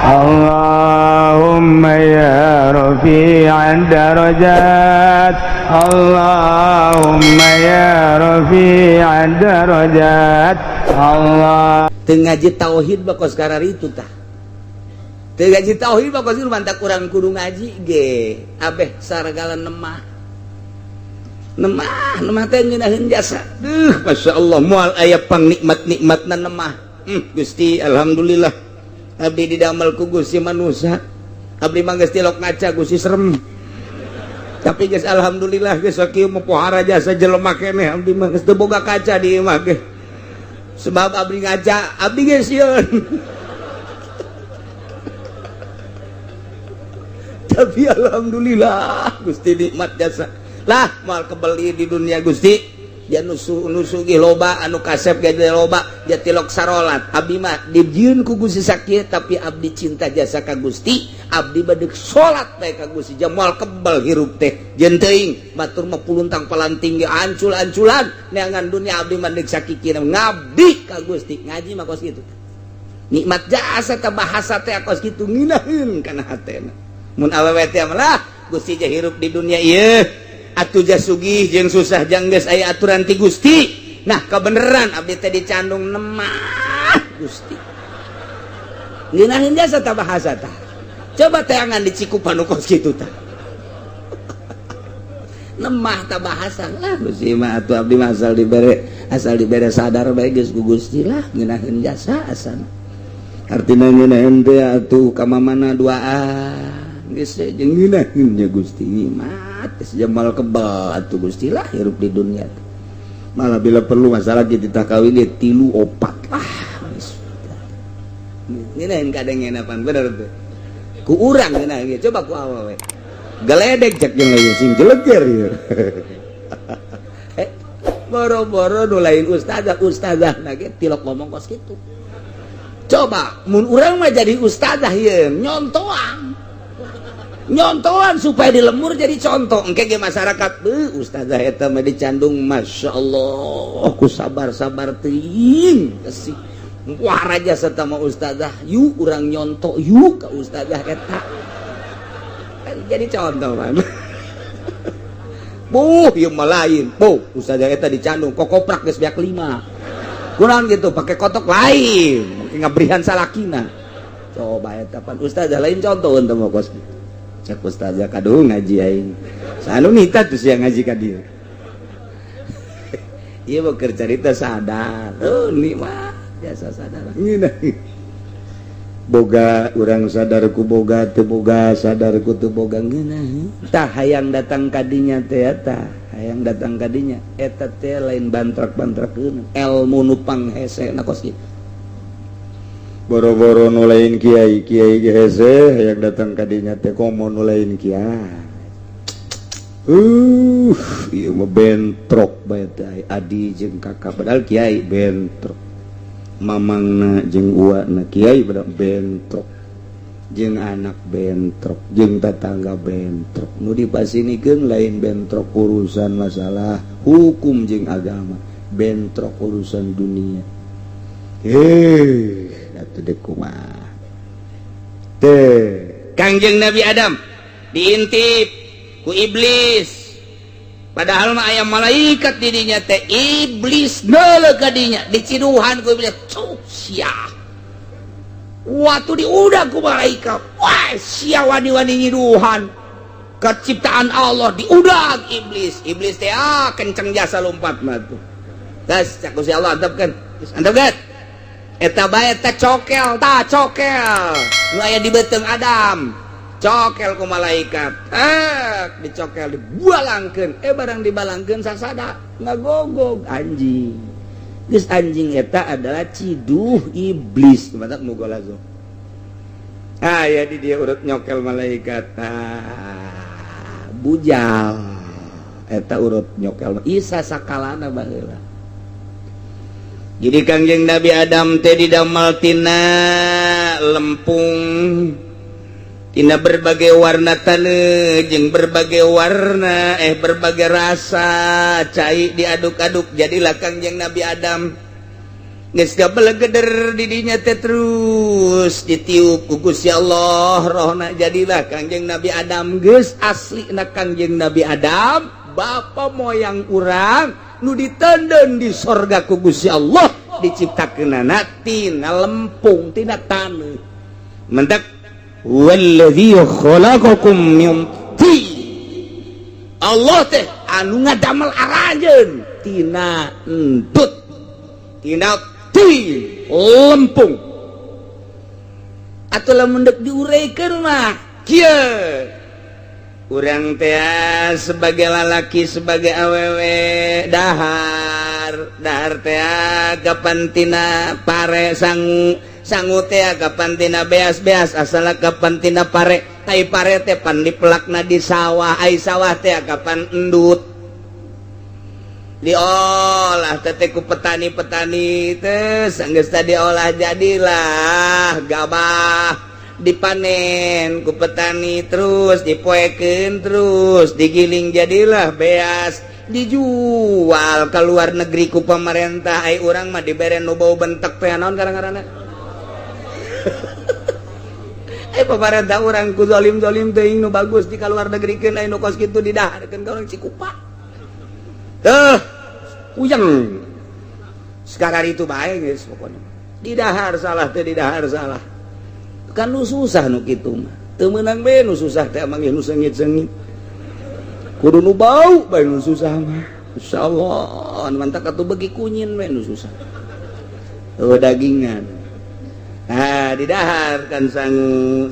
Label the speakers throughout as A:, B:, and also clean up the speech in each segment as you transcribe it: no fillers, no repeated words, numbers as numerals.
A: Allahumma ya rafi'ad darajat Allahumma ya rafi'ad darajat Allah.
B: Teu ngaji tauhid bakos karar itu tah. Teu ngaji tauhid bakos itu mantak urang kudu ngaji ge. Abeh saragala nemah teh ngeunaheun jasa. Masyaallah moal aya pangnikmat-nikmatna nemah. Gusti alhamdulillah abdi didamel ku Gusti manusia. Abdi mah geus tilok ngaca Gusti serem. Tapi geus alhamdulillah geus sakieu pohara jasa jelema keneh abdi mah geus teu boga kaca di imah ge. Sebab abdi ngaca abdi geus sieun. Tapi alhamdulillah Gusti nikmat jasa. Lah moal kebeli di dunia Gusti dia nusu ge loba anu kasep ge loba dia tilok sarolat abdi mah dijieun ku Gusti sakieu tapi abdi cinta jasa ka Gusti abdi bade salat bae ka Gusti jam moal kebal hirup teh jeung teuing batur mah puluntang palanting ge ancul-anculan neangan dunia abdi mah deuk sakikina ngabdi ka Gusti ngaji mah kos kitu nikmat jasa teh bahasa teh kos kitu nginaheun kana hatena mun awewe teh mah Gusti je hirup di dunia ieu atuh jas sugih jeung susah jang geus aya aturan ti Gusti. Nah kebeneran abdi teh dicandung nemah Gusti. Ngeunaheun jasa tah bahasa tah. Coba teangan dicikupan nu kos kitu tah. Nemah tah bahasa lah Gusti mah atuh abdi mah asal dibere sadar bae geus ku Gusti lah ngeunaheun jasa asana. Artina ngeunaheun teh atuh ka mamana duaan geus jeung ngeunaheun nya Gusti mah. Jamal kebal atuh Gusti lah hirup di dunia malah bila perlu masalah kita kawin dia 3-4 lah ngeunaheun kadengenapan bener teh ku urang ngeunaheun coba ku awewe geledek cek jeung leuwih sing jeleger ieu boro-boro nu lain ustazah na ge tilok ngomong kos kitu coba mun urang mah jadi ustazah ieu nyontohan supaya dilemur jadi contoh engke ge masyarakat ustazah eta mah dicandung masyaallah ku sabar-sabar teuing kasih wah jasa teh mah ustazah yuk urang nyonto yuk ka ustazah eta jadi contoh man ieu mah lain ustazah eta dicandung kokoprak geus beak 5 kurang gitu pakai kotok lain ngabrihan salakina coba eta pan ustazah lain contoh teh mah kos cek ustazah kaduh ngaji aing sanu nita tuh siang ngaji ka dieu ieu mah keur carita sadar ni mah biasa sadar boga urang sadarku boga teu boga sadarku teu boga ngeunaheun tah hayang datang ka dinya teh eta hayang datang ka dinya eta teh lain bantrak-bantrakeun ilmu nu panghese na kos kitu boro-boro nu lain kiai ge hese hayang datang ka dinya teh komo nu lain kiai ieu mah bentrok bae teh adi jeung kakak padahal kiai bentrok mamangna jeung uwana kiai padahal bentrok jeung anak bentrok jeung tetangga bentrok nu dipasinikeun lain bentrok urusan masalah hukum jeung agama bentrok urusan dunia atuh deuk kumaha teh Kangjeng Nabi Adam diintip ku iblis padahal mah aya malaikat di dinya teh iblis neuleuh ka dinya diciduhan ku iblis sia waktu diudag ku malaikat wah sia wani-wani nyiduhan keciptaan Allah diudag iblis teh kenceng jasa lompat mah tuh gas cak Gusti Allah antepkeun antepkeun eta bae teh cokel nu aya di beuteung Adam cokel ku malaikat dicokel dibualangkeun barang dibalangkeun sasada ngagogog anjing geus anjing eta adalah ciduh iblis mantap nu golazo aya di dia urut nyokel malaikat bujal eta urut nyokel isa sakalana baheula. Jadi Kangjeng Nabi Adam teh didamel tina lempung tina berbagai warna taneuh jeung berbagai warna berbagai rasa cai diaduk-aduk jadilah Kangjeng Nabi Adam geus gabelegeder didinya teh terus ditiup ku Gusti Allah rohna jadilah Kangjeng Nabi Adam geus aslina Kangjeng Nabi Adam bapa moyang urang nu ditenden di sorga ku Gusti Allah diciptakeunana tina lempung tina taneuh mentek wallazi khalaqakum min tin Allah teh anu ngadamel aranjeun tina entut tina lempung atau lamun dek diuraikan mah kieu urang teh sebagai lalaki sebagai awewe dahar teh kapan tina pare sangu teh kapan tina beas asal kapan tina pare tai pare teh pan dipelakna di sawah ai sawah teh kapan endut diolah teteku petani-petani teh sanggeus diolah jadilah gabah dipanen ku petani terus dipoekeun terus digiling jadilah beas dijual ke luar negeri ku pemerintah ai urang mah dibere nu bau bentek teh naon garang-garana pemerintah urang ku zalim teuing nu bagus di ka luar negrikeun ai nu kos kitu didaharkeun ka urang Cikupa puyeng sekarang itu baik guys pokoknya didahar salah teh didahar salah kan nu susah nu kitu mah teu meunang bae nu susah teh mangih nu seungit-seungit kudu nu bau bae nu susah mah insyaallah mantap atuh beuki kunyin bae nu susah dagingan didahar kan sangu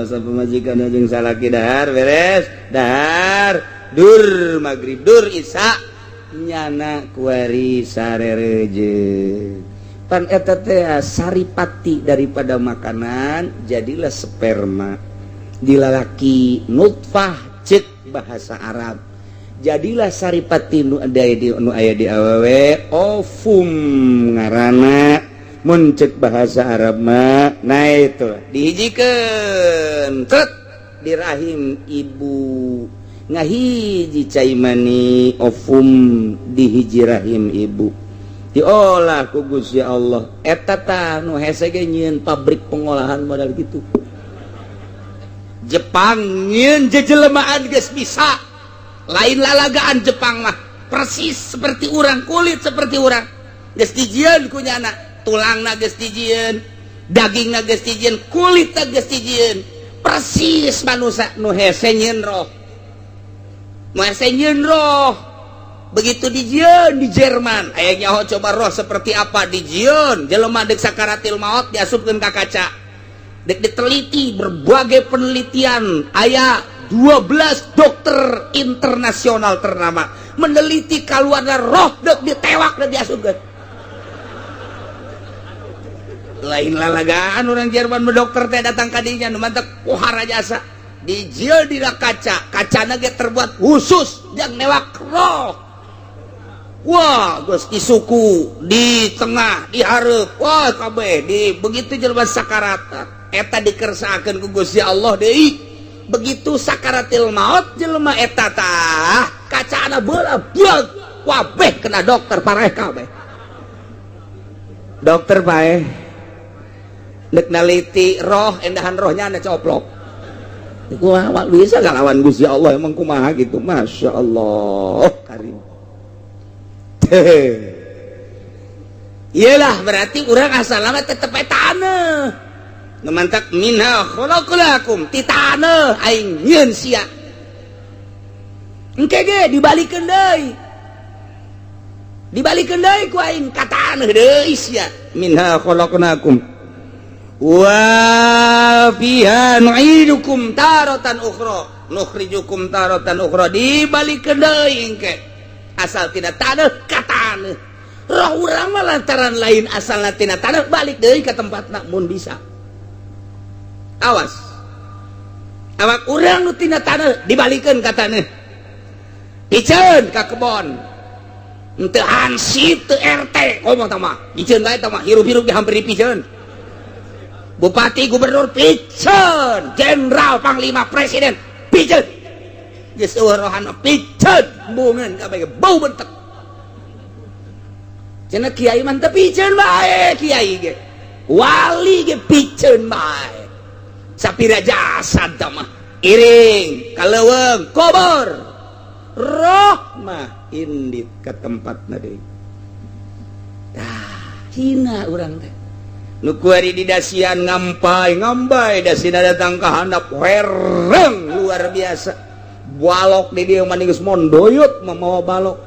B: sampai majikan jeung salaki dahar beres dahar dur maghrib dur isya nyana kuari sarereje pan eta teh saripati daripada makanan jadilah sperma di lalaki nutfah ceuk bahasa Arab jadilah saripati nu aya di awewe ovum ngaranna mun ceuk bahasa Arab mah nah itu dihijikeun tet di rahim ibu ngahiji cai mani ovum di hiji rahim ibu diolah ku Gusti Allah eta tah nu hese ge nyieun pabrik pengolahan modal gitu Jepang nyieun jejelmaan geus bisa lain lalagaan Jepang mah persis seperti urang kulit seperti urang geus dijieun ku nyana tulangna geus dijieun dagingna geus dijieun kulitna geus dijieun persis manusia nu hese nyieun roh roh begitu dijieun di Jerman aya nyaho coba roh seperti apa dijieun jelema dek sakaratil maut diasupkeun ka kaca dek diteliti berbagai penelitian aya 12 dokter internasional ternama meneliti kaluarna roh dek ditewak dan diasupkeun lain lalagaan orang Jerman dokter teh datang ka dinya nu mantep pohara jasa dijieun dina kaca kacana ge terbuat khusus yang newak roh wah geus di suku di tengah di hareup wah kabeh di begitu jelema sakarat eta dikersaakeun ku Gusti Allah deui begitu sakaratil maut jelema eta tah kacana beula beug kabeh kena dokter pareh kabeh dokter bae nek naliti roh endahan rohnya anu coplok kumaha bisa ngalawan Gusti Allah emang kumaha gitu Masya Allah karim iyalah berarti urang asalna tetep taneuh ngemantak minha khalaqnakum ti taneuh aing nyieun sia engke ge dibalikeun deui ku aing ka taneuh deui sia minha khalaqnakum wa fiha nu'idukum taratan ukhra nukhrijukum taratan ukhra dibalikeun deui engke asal tina taneuh ka taneuh roh urang mah lantaran lain asalna tina taneuh balik deui ka tempatna mun bisa awas awak urang nu tina taneuh dibalikeun ka taneuh piceun ka kebon henteu hansip teu RT komo tah mah piceun bae tah mah hirup-hirup ge hampir dipiceun bupati gubernur piceun jenderal panglima presiden piceun geus eueuh rohan piceun bungeun kabeh bau bentek cenah kiai mah teu piceun bae kiai ge wali ge piceun bae sapira jasad tah mah iring kaleuweung kubur roh mah indit ka tempatna deui tah hina urang teh nu kuari di dasian ngampai dasina datang ka handap hereng luar biasa balok di dieu mah geus mondoyot mamawa balok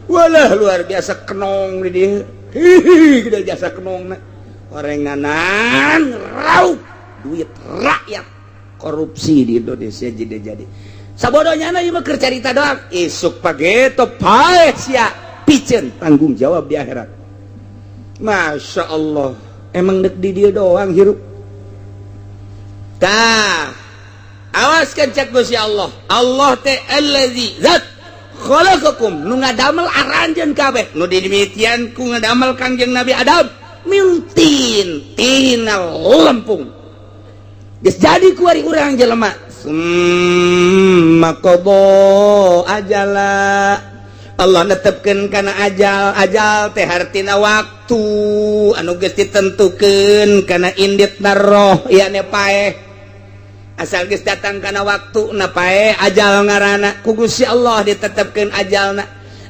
B: walah luar biasa kenong di dieu hihi gede jasa kenongna orenganan raup duit rakyat korupsi di Indonesia jadi sabodohnya na ieu mah keur carita doang isuk pageto pae sia piceun tanggung jawab di akhirat Masya Allah emang dek di dia doang hirup tah awas kan cek Gusti Allah Allah teh allazi zat khalaqakum nu ngadamel aranjeun kabeh nu dimitian ku ngadamel Kangjeng Nabi Adam mintin tina lempung geus jadi ku ari urang jelema summa qada ajala Allah netepkeun kana ajal teh hartina waktu anu geus ditentukeun kana inditna roh yane paeh asal geus datang kana waktu na paeh ajal ngaranna ku Gusti Allah ditetepkeun ajalna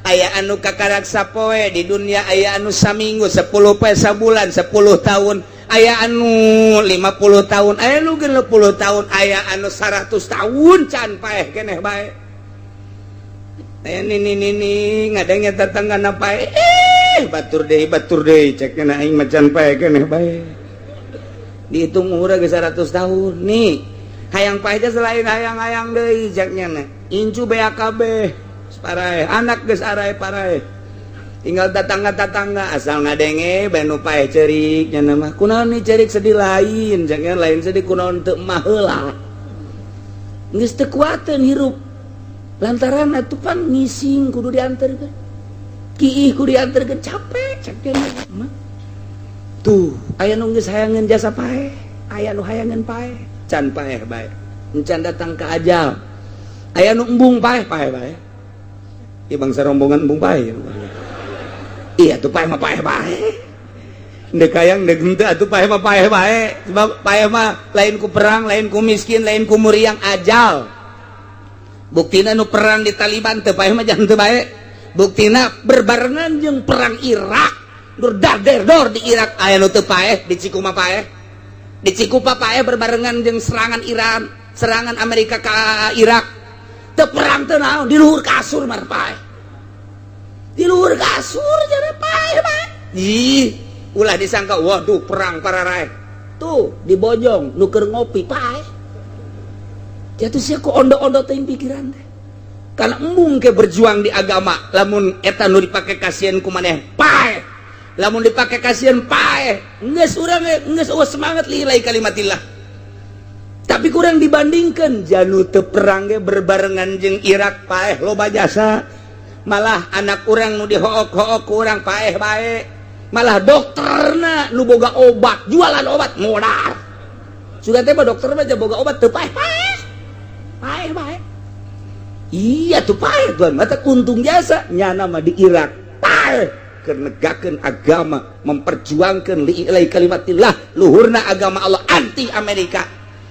B: aya anu kakaraksa poe di dunia aya anu saminggu 10 poe sabulan 10 tahun aya anu 50 tahun aya anu 60 tahun aya anu 100 tahun can paeh keneh bae ini ngadengnya tetangga pae batur deui cekna aing macan pae keneh bae dihitung umurna geus 100 tahun nih hayang pae teh selain hayang-hayang deui ceknya na incu BAKB parae anak geus arae parae tinggal tetangga asal ngadenge bae nu pae ceurik nya mah kunaon ni ceurik sedih lain ceknya lain sedih kunaon teu emah heula geus teu kuateun hirup lantaran atuh pan ngising kudu dianterkeun kiih kudu dianterkeun capek cekna mah tuh aya nu geus hayangeun jasa paeh aya nu hayangeun paeh can paeh bae encan datang ka ajal aya nu embung paeh bae ieu bangsa rombongan embung paeh iya tuh paeh mah paeh bae ndek hayang ndek henteu atuh paeh mah paeh bae sebab paeh mah lain ku perang lain ku miskin lain ku muriang ajal buktina nu perang di Taliban teu paeh mah jangan teu bae buktina berbarengan jeung perang Irak dur dar-der-dor di Irak aya nu teu paeh di Cikuma paeh di Cikupa paeh berbarengan jeung serangan Iran serangan Amerika ka Irak teu perang teu naon di luhur kasur mah paeh di luhur kasur jadi paeh bae ih ulah disangka waduh perang para rae tuh di Bojong nu keur ngopi paeh jatuh sia ku ondo-ondo teuing pikiran teh kana embung ke berjuang di agama lamun eta nu dipake kasieun ku maneh paeh lamun dipake kasieun paeh geus urang geus eueuh semangat lillahi kalimatillah tapi kurang dibandingkeun janu teu perang ge berbarengan jeung Irak paeh loba jasa malah anak urang nu dihook-hook ku urang paeh bae malah dokterna nu boga obat jualan obat modal sudah teh dokter mah boga obat teu paeh paeh iya tuh paeh tuan mata untung jasa nyana mah di Irak paeh keur negakeun agama memperjuangkeun lillahi kalimatillah luhurna agama Allah anti Amerika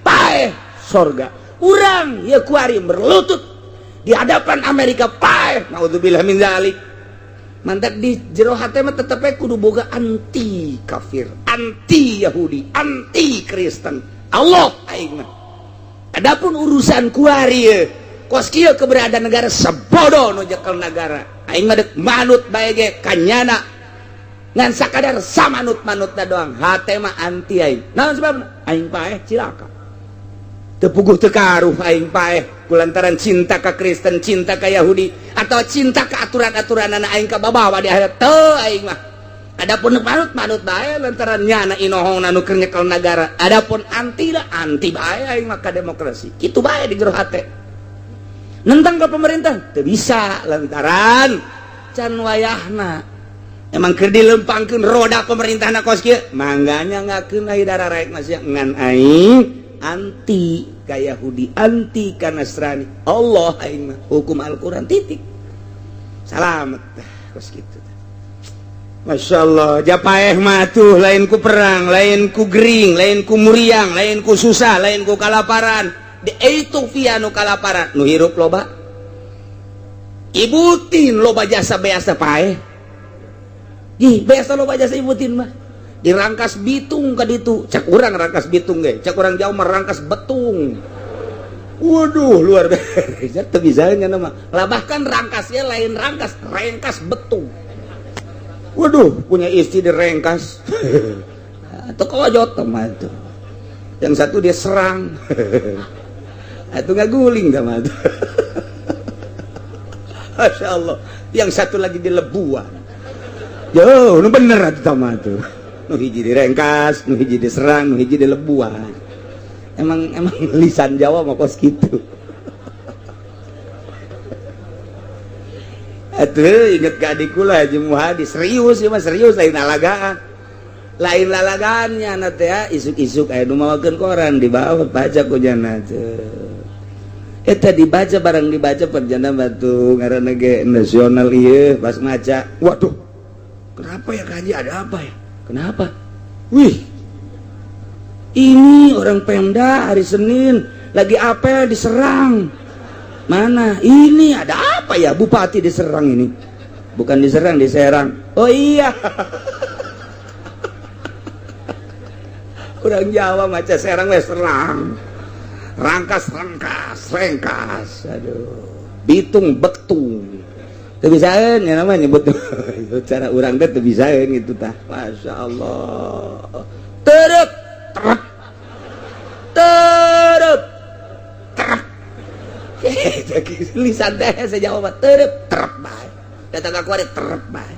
B: paeh sorga urang ya kuari berlutut di hadapan Amerika paeh naudzubillah min zalik mantak di jero hate mah tetep kudu boga anti kafir anti Yahudi anti Kristen Allah aing mah adapun urusan kuari kos kieu keberadaan negara sabodo nu jekel negara aing mah deuk manut bae ge kanyana ngan sakadar samanut-manutna doang hate mah anti aing naon sebabna aing paeh cilaka teu puguh teu karuh aing paeh kulantaran cinta ka Kristen cinta ka Yahudi atau cinta ka aturan-aturanna aing ka babawa di akhirat teu aing mah adapun manut bae lantaran nyana inohongna nu keur nyekel nagara adapun anti bae aing mah ka demokrasi kitu bae di jero hate nentang ke pemerintah teu bisa lantaran can wayahna emang keur dilempangkeun roda pemerintahna kos kieu mangganya ngakeun ai dararaek masih ngan aing anti ka Yahudi anti ka Nasrani Allah aing mah hukum Al-Qur'an titik salamet kos kitu Masya Allah Japaeh mah tuh lain ku perang, lain ku gering, lain ku muriang, lain ku susah, lain ku kalaparan. Di itu via nu kalaparan nu hirup loba ibutin loba jasa beasa paeh. Ih beasa loba jasa ibutin mah dirangkas bitung ka ditu. Cak urang rangkas bitung ge, cak urang jauh mah rangkas betung. Waduh luar biasa teu bisa nya nama. Lah bahkan rangkasnya lain rangkas betung. Waduh, punya istri direngkas. Atau kojot mah tuh. Yang satu dia serang. Atau nggak guling sama tuh. Masya Allah. Yang satu lagi dilebuan. Yo, nu bener atuh sama tuh. Nu hiji direngkas, nu hiji diserang, nu hiji dilebuan. Emang lisan Jawa mah kos gitu. Atuh inget ke adikku lah Haji Muhadi serius ya mah serius lain lalagaannya nanti ya isuk-isuk aya nu mawakeun koran dibawa baca ku jana teh eta dibaca barang dibaca perjana batu ngaranna ge nasional ieu pas maca waduh kenapa ya Kaji ada apa ya kenapa wih ini orang Pemda hari Senin lagi apel diserang. Mana ini ada apa ya bupati diserang ini bukan diserang diserang oh iya orang Jawa maca serang wes serang rangkas aduh bitung betung teu bisaeun ya namanya nyebut cara urang teh teu bisaeun gitu tah Masya Allah terep lisan teh sejauh mah terep bae datang ka kuari terep bae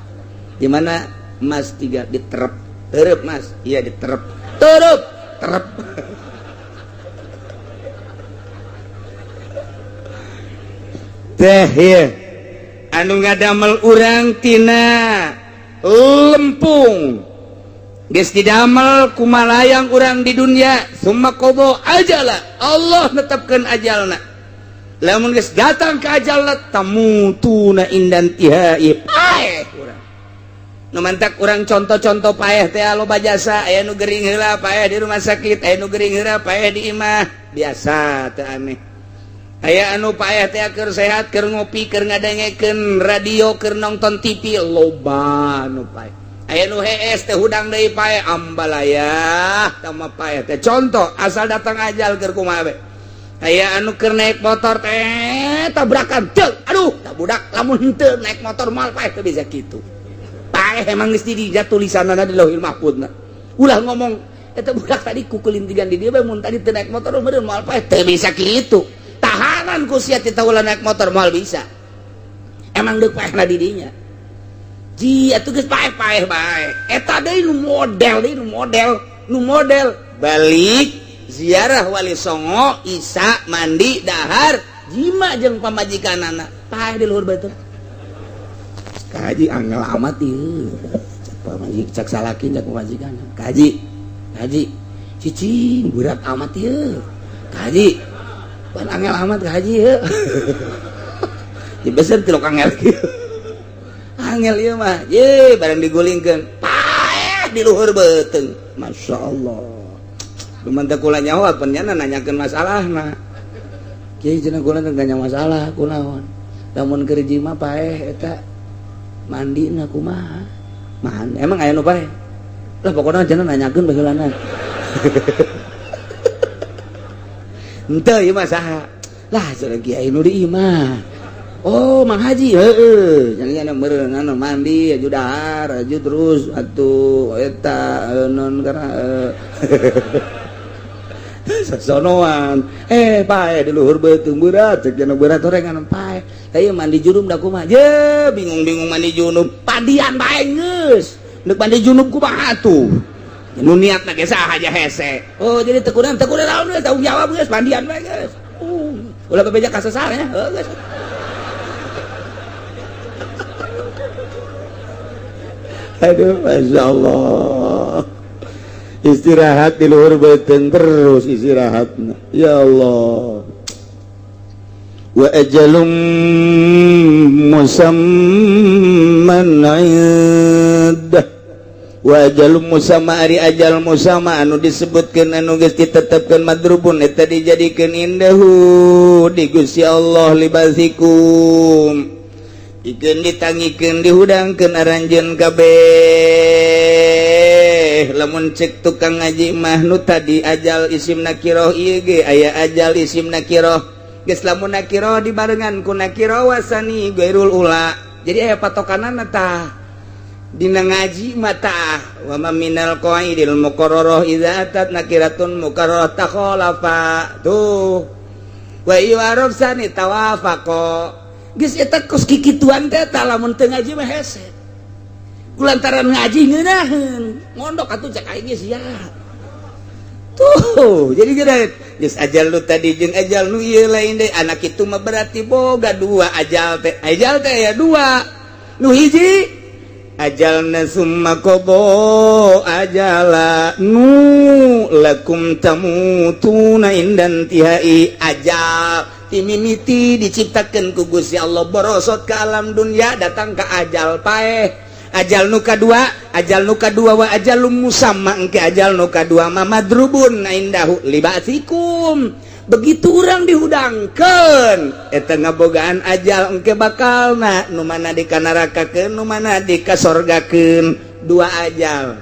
B: di mana Mas 3 diterep terep Mas iya diterep terep teh ieu anu ngadamel urang tina lempung geus didamel kumalayang urang di dunia summa qada ajala Allah netepkeun ajalna. Lamun geus datang ke ajalna tamutuna indan tihai paeh urang. Nu mantak urang contoh-contoh paeh teh loba jasa aya nu gering heula paeh di rumah sakit, aya nu gering heula paeh di imah. Biasa teu aneh. Aya anu paeh teh keur sehat, keur ngopi, keur ngadengekeun radio, keur nonton TV loba anu paeh. Aya nu hees teh hudang deui paeh ambalaya tama paeh teh. Contoh asal datang ajal keur kumaha we. Aya anu keur naik motor teh tabrakan teu aduh tak budak lamun henteu naik motor moal paeh teu bisa kitu paeh emang geus dijat tulisanna di Lauhil Mahfuzna ulah ngomong eta budak tadi kukulintigan di dieu bae mun tadi teu naik motor meureun moal paeh teu bisa kitu tahanan ku sia ti ulah naik motor moal bisa emang deuk paehna di dinya ji atuh geus paeh-paeh bae eta deui nu model balik ziarah Wali Songo, Isa, mandi, dahar, jima jeung pamajikanana. Paeh di luhur beuteung. Kaji angel amat ieu. Cak salakin cak pamajikan. Kaji. Cicing berat amat ieu. Kaji. Pan angel amat kaji ieu. Dibesen tilok angel kieu. Angel ieu mah, ye barang digulingkeun. Paeh di luhur beuteung. Masyaallah. Lumantak kula nyawa penjana nanyakeun masalahna. Kieu cenah kula teu nanya masalah kunaon. Lamun keur jima paeh eta mandina kumaha? Mahan emang aya nu paeh. Lah pokona cenah nanyakeun baheulana. Henteu ieu mah saha? Lah cenah kiai nu di imah. Oh, Mang Haji heueuh. Cenah meureun anu mandi aju dahar, aju terus atuh eta non karena sonoan paeh di luhur beuteung berat cek cenah berat orengan paeh ieu mandi junub da kumaha je bingung mandi junub padian bae geus neuk mandi junub kumaha atuh nu niatna ge saha aja hese oh jadi teu kunaon naon geus tanggung jawab geus pandian bae geus ulah bebeja kasesarnya geus aduh masyaallah istirahat di luhur beuteung terus istirahatna ya Allah wa ajalum musamman indah wa ajalum musamma ari ajal musamma anu disebutkeun anu geus ditetepkeun madrubun eta dijadikeun indahu di Gusti Allah libasikum ikeun ditangikeun dihudangkeun aranjeun kabeh lamun cek tukang ngaji mah nu tadi ajal isim nakirah ieu ge aya ajal isim nakirah geus lamun nakirah dibarengan ku nakirah wasani gairul ula jadi aya patokanana tah dina ngaji mata wa ma minal qaidil muqarrarah idza atat nakiratun muqarrarah takhalafa tuh wa yu'arab sani tawafaqa geus eta kos kikituan teh tah lamun teu ngaji mah hese kulantaran ngaji ngeunaheun ngondok atuh cek aing geus sia tuh jadi geus geus ajal lu tadi jeung ajal nu ieu lain deui anak itu mah berarti boga dua ajal teh ya dua nu hiji ajalna summa qada ajala nu lakum tamutuna indan tihai ajal timimiti diciptakeun ku Gusti Allah borosot ke alam dunia datang ke ajal paeh ajal nu kadua wa ajalum musamma engke ajal nu kadua ma madrubun indahu libasikum begitu orang dihudangkeun eta ngabogaan ajal engke bakalna nu mana di nerakakeun nu mana di kasorgakeun dua ajal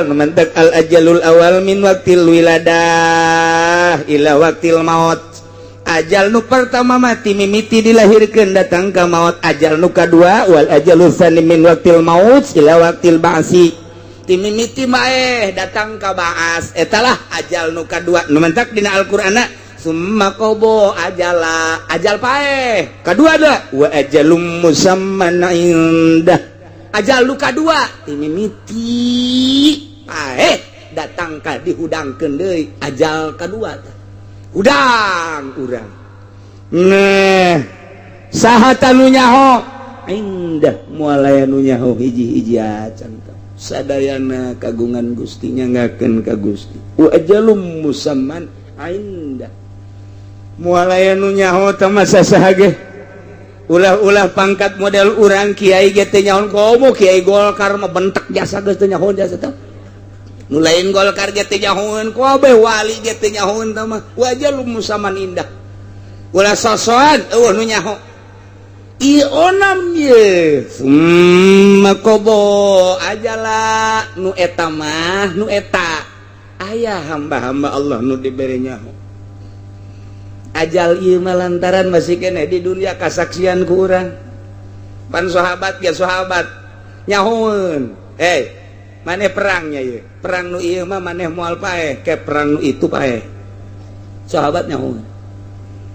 B: nu mantek al ajalul awal min waqtil wiladah ila waqtil maut ajal nu pertama mati mimiti dilahirkeun datang ka maut ajal nu kadua wal ajalul tsani min waqtil maut ila waqtil ba'si timimiti maeh datang ka baas etalah ajal nu kadua nu mentak dina Al-Qur'ana summa qabo ajala ajal paeh kadua da wa ajalum musamman indah ajal nu kadua timimiti paeh datang ka dihudangkeun deui ajal kadua udang urang nah saha tanu nyaho indah moal aya nu nyaho hiji-hiji acan sadayana kagungan Gusti nyangakeun ka Gusti wa ajalum musamman inda moal aya nu nyaho teh mah sasaha ge ulah-ulah pangkat model urang kiai ge teh nyaho komo kiai Golkar mah bentek jasa geus teh nyaho jasa teh nu lain Golkar ge teh nyahoeun kabeh wali ge teh nyahoeun teh mah wa ajalum musamman indah ulah sosokan eueuh nu nyaho onam ye summa qada ajala nu eta mah nu eta aya hamba-hamba Allah nu dibere nyaho ajal ieu mah lantaran masih kene di dunia kasaksian ku urang pan sahabat ya sahabat nyahoeun maneh perangnya ye perang nu ieu mah maneh moal paeh ke perang nu itu paeh sahabat nyahoeun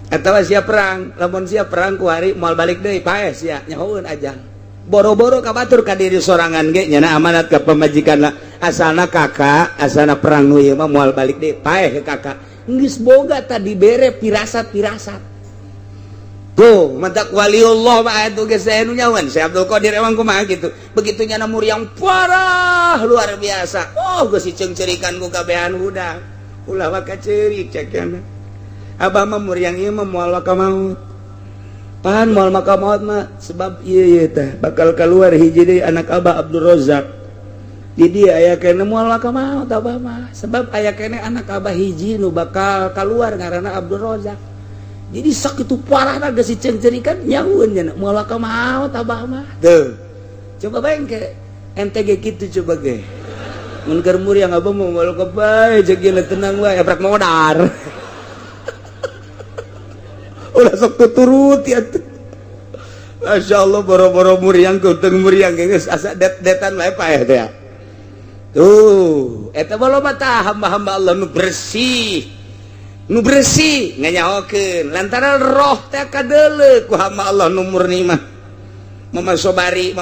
B: atawa siap perang lamun siap perang ku hari moal balik deui paeh sia nyahoeun ajal boro-boro kabatur ka diri sorangan ge nyana amanat ka pamajikanna asalna kakak asalna perang nu ieu mah moal balik deui paeh ke kakak geus boga tadi bere pirasat-pirasat tuh mantak waliullah mah atuh geus anu nyawan si Abdul Qadir emang kumaha gitu begitu nyana muriang parah luar biasa geus diceung-ceurikan ku kabehan budak ulah maka ceurik cekana abah mah muriang ieu mah moal ka maut pan moal ka maut mah sebab ieu teh bakal keluar hiji deui anak abah Abdul Razak di dia aya kene moal ka maut abah mah sebab aya kene anak abah hiji nu bakal keluar ngaranna Abdul Razak jadi sok itu parahna geus diceung-ceurikan nyahueun nya moal ka maut abah mah teuh coba bae ke ente ge kitu coba ge mun keur muriang abah mah moal ka bae jeung ieu tenang wae ebrak modar ulah sok tuturut ya Masya Allah boro-boro muriang kuteng muriang geus asa det-detan wae paeh teh tuh eta mah loba tah hamba-hamba Allah nu bersih nganyahokeun lantaran roh teh kadeuleu ku hamba Allah nu murni mah Mama Sobari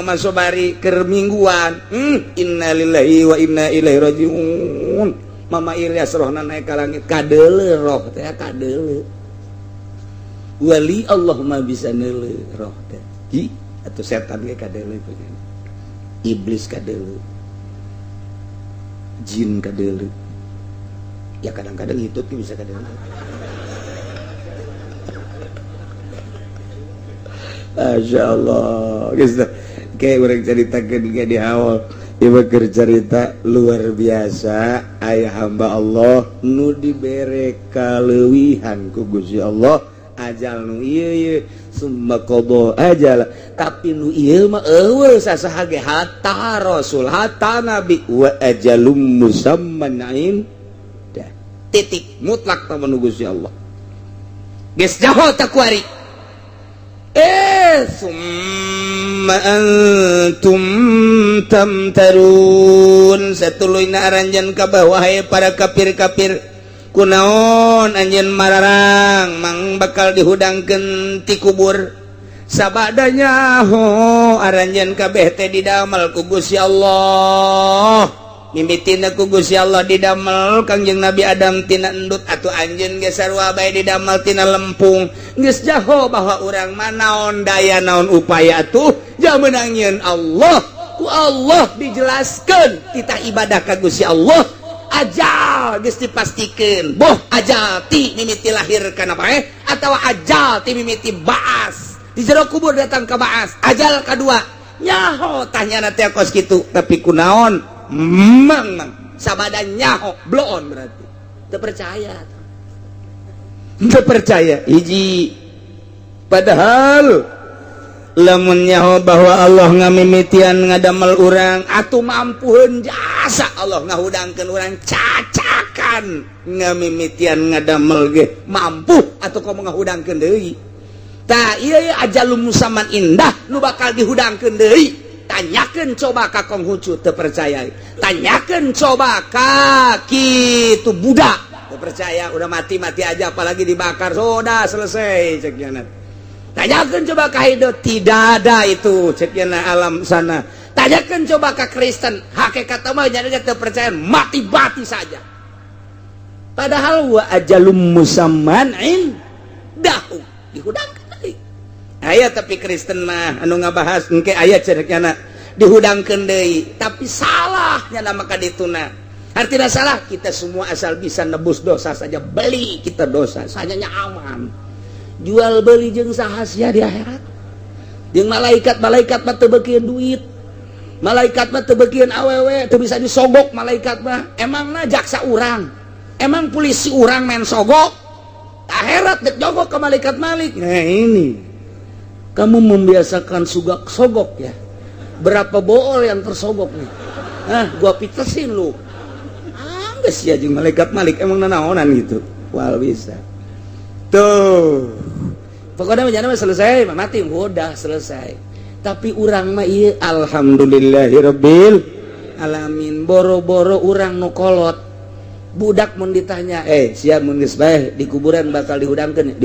B: keur mingguan innalillahi wa inna ilaihi rajiun Mama Ilyas rohna naik ka langit kadeuleu roh teh kadeuleu wali Allah mah bisa neuleuh roh teh atuh setan ge kadeuleuh iblis kadeuleuh jin kadeuleuh ya kadang-kadang hitut bisa kadeuleuh Masya Allah kayak orang ceritakan kayak di awal ibu cerita luar biasa ayah hamba Allah nu dibere kalewihan ku Gusti Allah ajal nu ieu summa qada ajal tapi nu ieu mah eueuh sasaha ge hatta rasul hatta nabi wa ajalum musamman dah titik mutlak ta nu Gusti Allah geus jaho ta kuari summa antum tamtarun satuluina aranjan ka bawah para kafir-kafir kunaon anjeun mararang mang bakal dihudangkeun ti kubur sabadanya ho aranjan kabeh teh didamel ku Gusti Allah mimitina ku Gusti Allah didamel Kangjeng Nabi Adam tina endut atuh anjeun ge sarua bae didamel tina lempung geus jaho bahwa urang mah naon daya naon upaya atuh jameunang Allah ku Allah dijelaskeun kita ibadah ka Gusti Allah ajal geus dipastikeun boh ajal ti mimiti lahir kana bae atawa ajal ti mimiti baas di jero kubur datang ka baas ajal kadua nyaho tanyana teh kos kitu tapi kunaon mang sabada nyaho bloon berarti teu percaya hiji padahal lamun nyaho bahwa Allah ngamimitian ngadamel urang atuh mampuheun jasa Allah ngahudangkeun urang cacakan ngamimitian ngadamel ge mampu atuh komo ngahudangkeun deui tah ieu ajalum musamman indah nu bakal dihudangkeun deui tanyakeun coba ka Konghucu teu percaya tanyakeun coba ka kitu budak teu percaya udah mati aja apalagi dibakar sudah selesai cek yana tanyakeun coba ka Hindu tidak ada itu cek yana alam sana tanyakeun coba ka Kristen hakikat mah nya teu percaya mati saja padahal wa ajalum musamman indahu dihudangkeun aya tapi Kristen mah anu ngabahas engke aya cerekna dihudangkeun deui tapi salahnya nama kadituna artinya salah kita semua asal bisa nebus dosa saja beli kita dosa sanyanya aman jual beli jeung saha sia di akhirat jeung malaikat mah teu beukeun duit malaikat mah teu beukeun awewe teu bisa disogok malaikat mah emangna jaksa urang emang polisi urang main sogok akhirat dek jogok ke malaikat malik nah ini kamu membiasakan sogok ya berapa bool yang tersogok nih gua pitesin lu geus ya jeung malaikat malik emang nanaonan gitu wal bisa tuh pokoknya mah selesai mati udah selesai tapi urang mah ieu alhamdulillahirabbil alamin boro-boro urang nu kolot budak mun ditanya sia mun geus bae di kuburan bakal dihudangkeun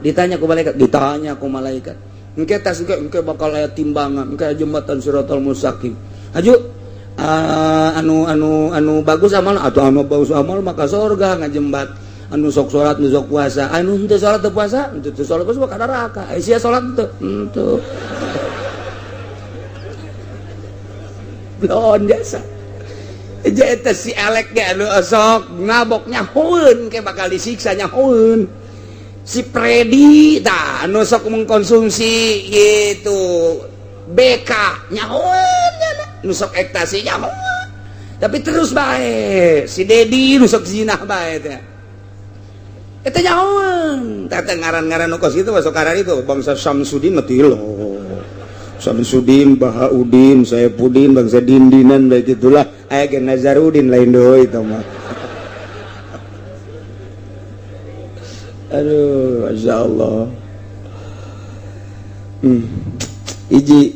B: ditanya ku malaikat engke tas engke bakal aya timbangan engke jembatan Siratal Mustaqim aju anu bagus amal atau anu bagus amal maka surga ngajembat anu sok salat nu sok puasa anu henteu salat teu puasa henteu salat puasa ka neraka sia salat teu blon jasa eta si elek ge anu sok ngabok nyahoeun ke bakal disiksa nyahoeun si Predi tah anu sok mengkonsumsi gitu BK nyahoeun nu sok ekstasi nyahoeun tapi terus bae si Dedi nu sok zinah bae teh eta nyahoeun tah ngaran-ngaran nu kos kitu masuk karan itu bangsa Samsudin mah tilo Samsudin Bahaudin Saipudin bangsa Dindinan bae gitulah aya ge Nazarudin lain deui itu mah aduh Masya Allah iji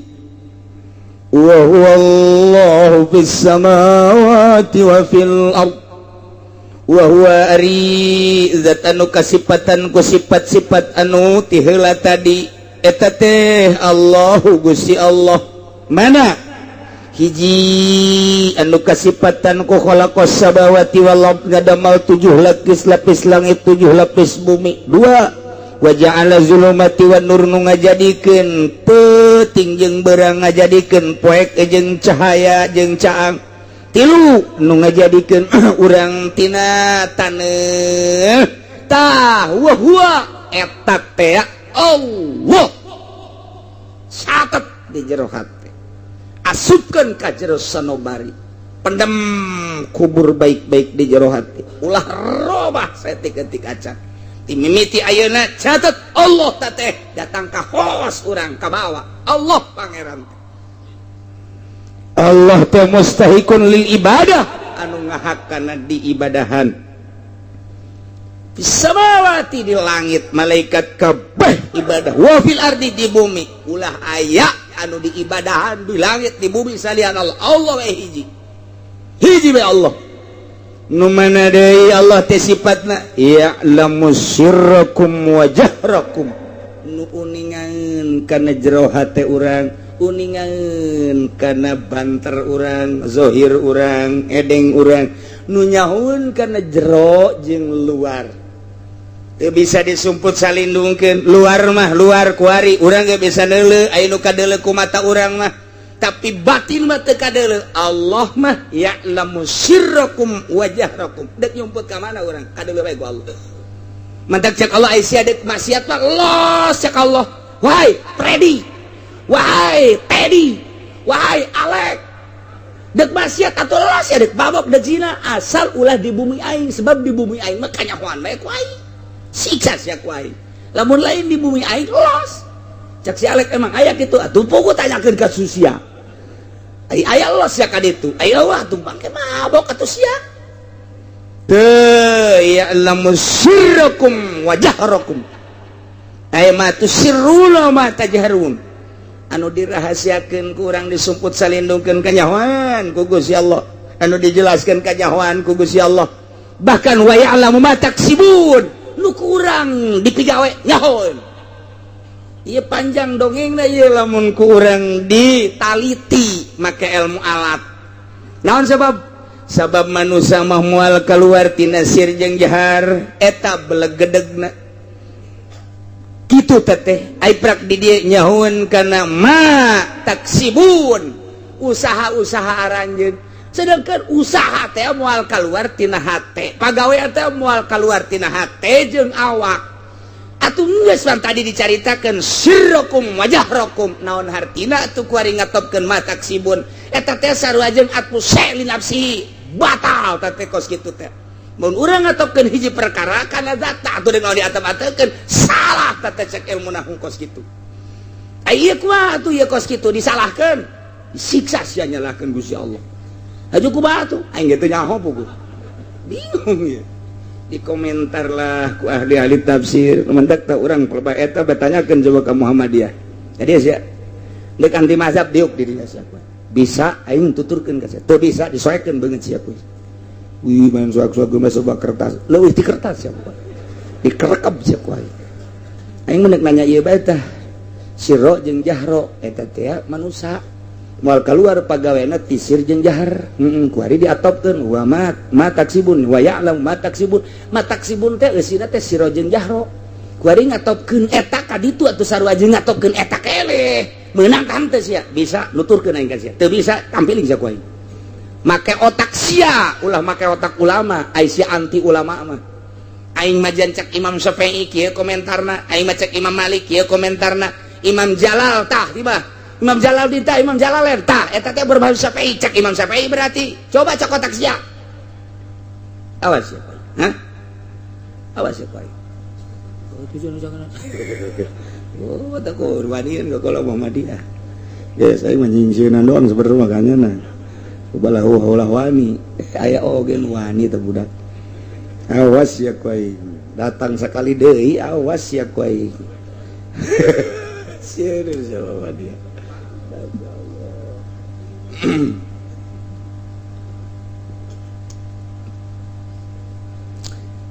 B: wa huwallahu fis samawati wa fil ard wa huwa ari zat anu kasipatan ku sifat-sifat anu ti heula tadi eta teh Allahu Gusti Allah mana hiji anu kasipatan ku khalaqas samawati wal ard ngadamal 7 lapis langit 7 lapis bumi 2 wa ja'ala zulumati wan nur nu ngajadikeun peuting jeung beurang ngajadikeun poek jeung cahaya jeung caang 3 nu ngajadikeun urang tina taneuh tah wa huwa eta teh Allah catet di jero hati, asupkeun ka jero sanobari, pendem kubur baik-baik di jero hati, ulah robah saeutik-eutik acan. Ti mimiti ayeuna catet Allah teh datang ka hoos urang ka bawah. Allah pangeran. Allah teh mustahikun lil ibadah, anu ngahakana diibadahan. Samawati di langit malaikat kabeh ibadah, wa fil ardi di bumi ulah aya anu diibadahan di langit di bumi salian Allah. Allah hiji be Allah. Nu mana deui Allah teh sifatna ya'lamu sirrakum wa jahrakum, nu uningan kana jero hate urang, uningan kana banter urang, zahir urang, edeng urang, nu nyahoun kana jero jeung luar. Teu bisa disumput salindungkeun. Luar mah luar kuari, urang ge bisa neuleuh, aya nu kadeuleuh ku mata urang mah, tapi batin mah teu kadeuleuh. Allah mah ya'lamu sirrakum wa jahrakum. Dek nyumput ka mana urang? Kadeuleuh bae ku Allah. Mantak cek Allah aya sia dek maksiat mah los cek Allah. Wahai Freddy, wahai Teddy, wahai Alek, dek maksiat atuh los ya dek babok dek zina asal ulah di bumi aing, sebab di bumi aing mah kanyahoan bae ku aing. Siksa sia ku aing. Lamun lain di bumi aing los. Cak si Alek emang aya kitu atuh pogo tanyakeun ka Susia. Aya los sia ka ditu. Aya wah tuh bangke mabok atuh sia. Teu ya'lamu sirrakum wa jahrakum. Aya mah tu sirruna ma tajharun. Anu dirahasiakeun ku urang disumput salindungkeun kanyahoan ku Gusti Allah. Anu dijelaskeun kanyahoan ku Gusti Allah. Bahkan wa ya'lamu ma taksibun. Nu kurang dipigawe nyahoeun. Ieu panjang dongengna ieu lamun ku urang ditaliti make ilmu alat. Naon sebab? Sabab manusia mah moal kaluar tina sir jeung jahar eta belegedegna. Kitu teh ai prak di dieu nyahoeun kana ma taksibun, usaha-usaha aranjeun. Sedangkan usaha teh moal kaluar tina hate, pagawean teh moal kaluar tina hate jeung awak. Atuh geus pan tadi dicaritakeun sirrakum wa jahrakum, naon hartina atuh kuari ngatopkeun mata taksibun. Eta teh sarua jeung atuh li nafsi batal teh kos kitu teh. Mun urang ngatopkeun hiji perkara kana zata atuh deui diatep-atepkeun salah teh cek ilmuna kos kitu. Aya kumaha atuh ieu kos kitu disalahkeun, disiksa sia nyalahkeun Gusti Allah. Aju ku batu, aing teu nyaho puguh. Bingung ya. Di komentar lah ku ahli-ahli tafsir, mendak teh urang pelebah eta bertanyakeun coba ka Muhammadiyah. Jadi sia deuk anti mazhab diuk dirinya siapa. Bisa aing tuturkeun ka sia. Teu bisa disoekeun beungeut sia ku. Wih, main soak-soak geus soba kertas. Leuwih ti kertas sia ku. Dikerekep sia ku aing. Aing mendak nanya ieu bae tah. Sirro jeung jahro eta teh manusia moal keluar pagaweana tisir jeung jahar. Kuari diatopkeun wa ma taksibun wa ya'lam ma taksibun. Ma taksibun teh eusina teh siro jeung jahro. Kuari ngatopkeun eta ka ditu atuh sarua jeung ngatopkeun eta keleh. Meunang kan teh sia bisa nuturkeun aing ka sia. Teu bisa tampiling sia ku aing. Make otak sia, ulah make otak ulama, ai sia anti ulama mah. Aing mah jan cek Imam Syafi'i kieu komentarna, aing mah cek Imam Malik kieu komentarna, Imam Jalal tah tiba. Imam Jalaluddin tah, Imam Jalalain tah, eta teh berbahasa Syafi'i, cek Imam Syafi'i berarti. Coba cek otak sia. Awas ya, Pak. Hah? Awas ya, Pak. Oh, itu jangan. Oh, tak kurbanin ke kalau Muhammadiyah. Ya, saya menyingseunan doang sebenarnya makanya nah. Balahu haulah wani. Aya oge nu wani teh budak. Awas ya, Pak. Datang sekali deui, awas ya, Pak. Serius ya Muhammadiyah.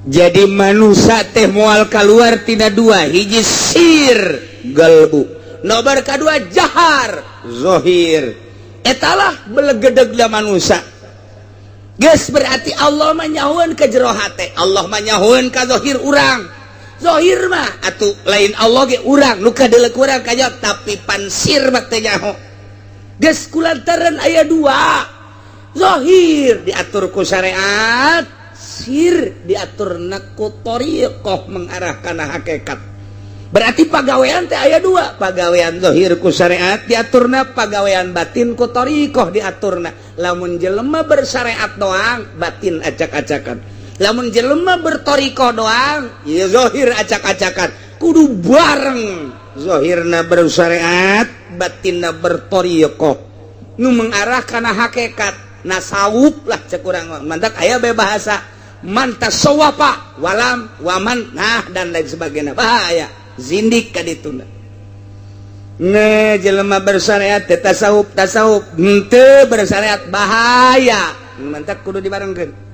B: Jadi manusia teh moal keluar tina dua, hiji sir galbu, nomor kedua jahar zohir. Etalah belegedegna manusia. Geus berarti Allah mah nyahoeun ka jero hate, Allah mah nyahoeun ka zohir urang. Zohir mah atuh lain Allah ge urang, nu kadeuleuh urang kaya tapi pansir mah teh nyaho. Geus kulantaran aya dua. Zohir diatur ku syariat, sir diaturna ku thariqah mengarah kana hakikat. berarti pagawean teh aya dua, pagawean zahir ku syariat diaturna, pagawean batin ku thariqah diaturna. Lamun jelema bersyariat doang batin acak-acakan, lamun jelema berthariqah doang ieu zahir acak-acakan. Kudu bareng, zahirna bersyariat, batinna berthariqah, nu mengarah kana hakikat nasawuf lah cek urang. Mantak aya bahasa man tasawwafa walam waman nah dan lain sebagainya, bahaya zindik ka dituna. Jelema bersyariat teh tasawuf henteu bersyariat bahaya, mantak kudu dibarengkeun.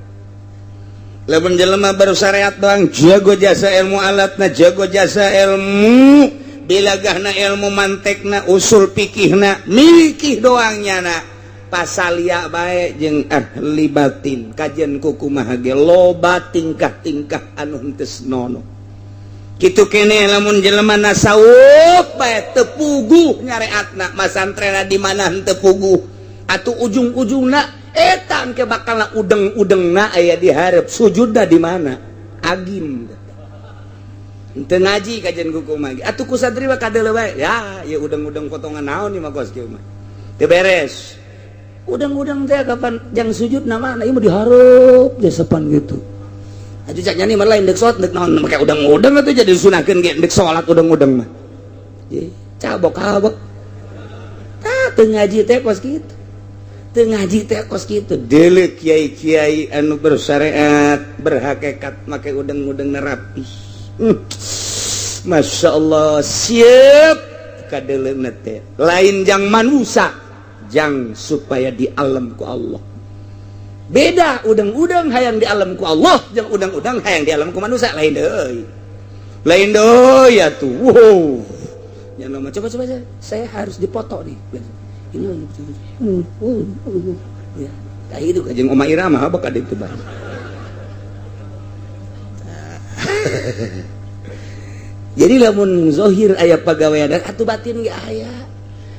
B: Lamun jelema bersyariat doang jago jasa ilmu alatna, jago jasa ilmu bilagahna, ilmu mantekna, usul fikihna, mikih doang nyana, pasalia bae jeung ahli batin kajian kukumaha ge loba tingkah-tingkah anu henteu senonoh. Kitu kene lamun jelema nasawuf bae teu puguh nyareatna, masantrena di mana henteu puguh, atuh ujung-ujungna eta engke bakalna udeng-udengna aya di hareup, sujudna di mana? Agim. Teu ngaji kajian kukumaha ge. Atuh ku satri mah kadeuleu bae. Ya, ieu udeng-udeng potongan naon ieu mah kos kieu mah. Teu beres. Udeng-udeng teh kapan jang sujudna mana? Ieu mah dihareup jasepan gitu. Atuh cak nyani mah lain deuk salat deuk naon make udeng-udeng atuh jadi disunahkeun ge deuk salat udeng-udeng mah. Ye, cabok-cabok. Tah teu ngaji teh kos kitu. Teu ngaji teh kos kitu. Deuleu kiai-kiai anu bersyariat, berhakikat make udeng-udengna rapi. Masya Allah, siap kadeleuna teh lain jang manusia, jang supaya di alam ku Allah. Beda udang-udang hayang di alam ku Allah, jang udang-udang hayang di alam ku manusia, lain deui. Lain deui atuh. Wow. Ya nama coba saya harus dipoto nih. Ini ya, kayak itu jeung Oma Irama bakal itu Bang. Jadi lamun zahir aya pagawean atuh batin ge aya.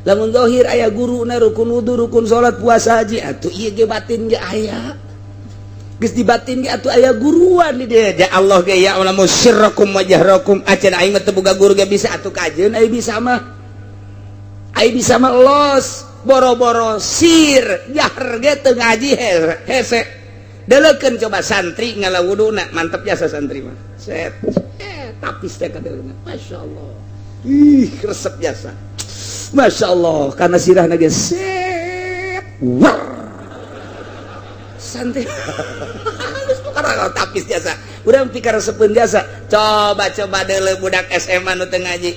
B: Lamun zahir aya guruna rukun wudu, rukun salat, puasa, haji, atuh ieu ge batin ge aya. Geus di batin ge atuh aya guruan di dieu. Ja Allah ge ya ulamu sirrakum wa jahrakum, acan aing mah teu boga guru ge bisa atuh kajeun aya bisa mah. Aya bisa mah los, boro-boro sir, jahr ge teu ngaji hese. Deleukeun coba santri ngalawuduna, mantep jasa santri mah. Set. Tapis teh kadeulna. Masyaallah. Ih, resep jasa. Masya Allah, karena sirahna ge set, santai, halus pokoknya tapis jasa. Urang pikir resepkeun jasa. Coba deuleu budak SMA nu teu ngaji.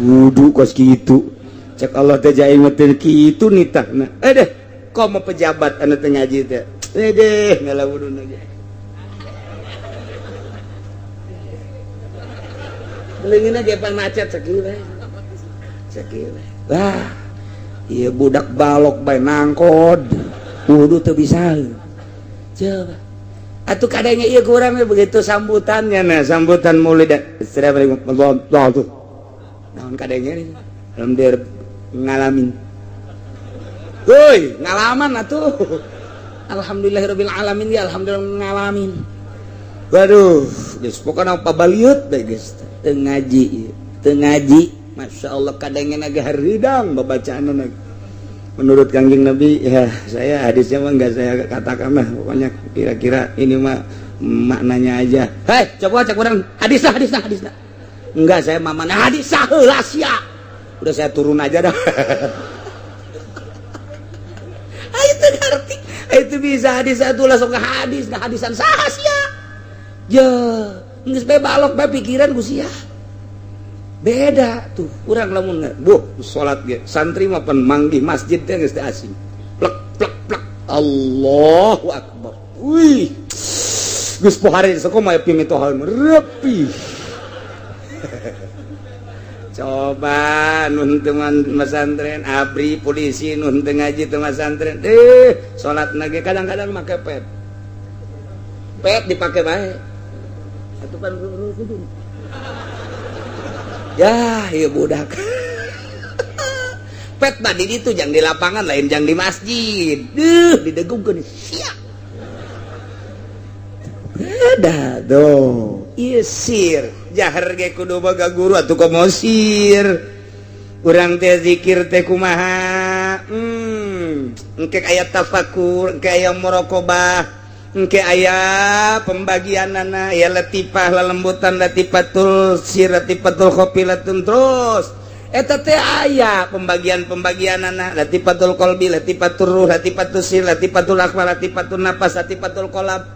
B: Wudu kos kitu. Cek Allah teh jae mah teu kitu nitahna. Deh, komo pejabat anu teu ngaji teh. Deh, ngalawuduna ge. Leungina ge pan macet sakieu. Wah, ieu budak balok bae nangkod. Wudu teu bisa. Coba. Atuh kadangnya ieu ku urang begitu sambutannya nah, sambutan Maulid. Assalamualaikum warahmatullahi wabarakatuh. Naon kadangnya ni? Alhamdulillah ngalamin. Woi, ngalaman atuh. Alhamdulillahirabbil alamin ya, alhamdulillah ngalamin. Waduh, geus pokona pabaliut bae geus. Teu ngaji, Masya Allah kadangnya naga haridang babacaan naga. Menurut Kangjeng Nabi, ya saya hadisnya mah nggak saya katakan lah, pokoknya kira-kira ini mah maknanya aja. Hei, coba cek orang hadisnya. Enggak, saya mamana hadisnya heulah sia. Udah saya turun aja dah. Itu ngerti, itu bisa hadis atuh langsung ke hadis, nah hadisan saha sia. Ya. Nggak bae balok bae pikiran ku sia. Beda tuh, urang lamun salat ge santri mah pan manggih masjid teh geus teu asing. Plek. Allahu akbar. Wih. Geus pohare sakumaha pimito hal repi. Coba nun teu masantren, abri polisi nun teu ngaji teu masantren. Salatna ge kadang-kadang make pet. Pet dipake bae. Atupan ya, ieu budak. pet tadi itu jangan di lapangan lain jangan di masjid didegungkeun sia ada do isir jahar ge kudu boga guru atuh komosir urang teh zikir teh kumaha engke aya tafakur engke aya muraqabah engke aya pembagianana ya latifah lalembutan latifatul sir latifatul khofilatun terus eta teh aya pembagian-pembagianana latifatul qalbi latifatul ruh latifatul sir latifatul akhlaq latifatul nafas latifatul qalb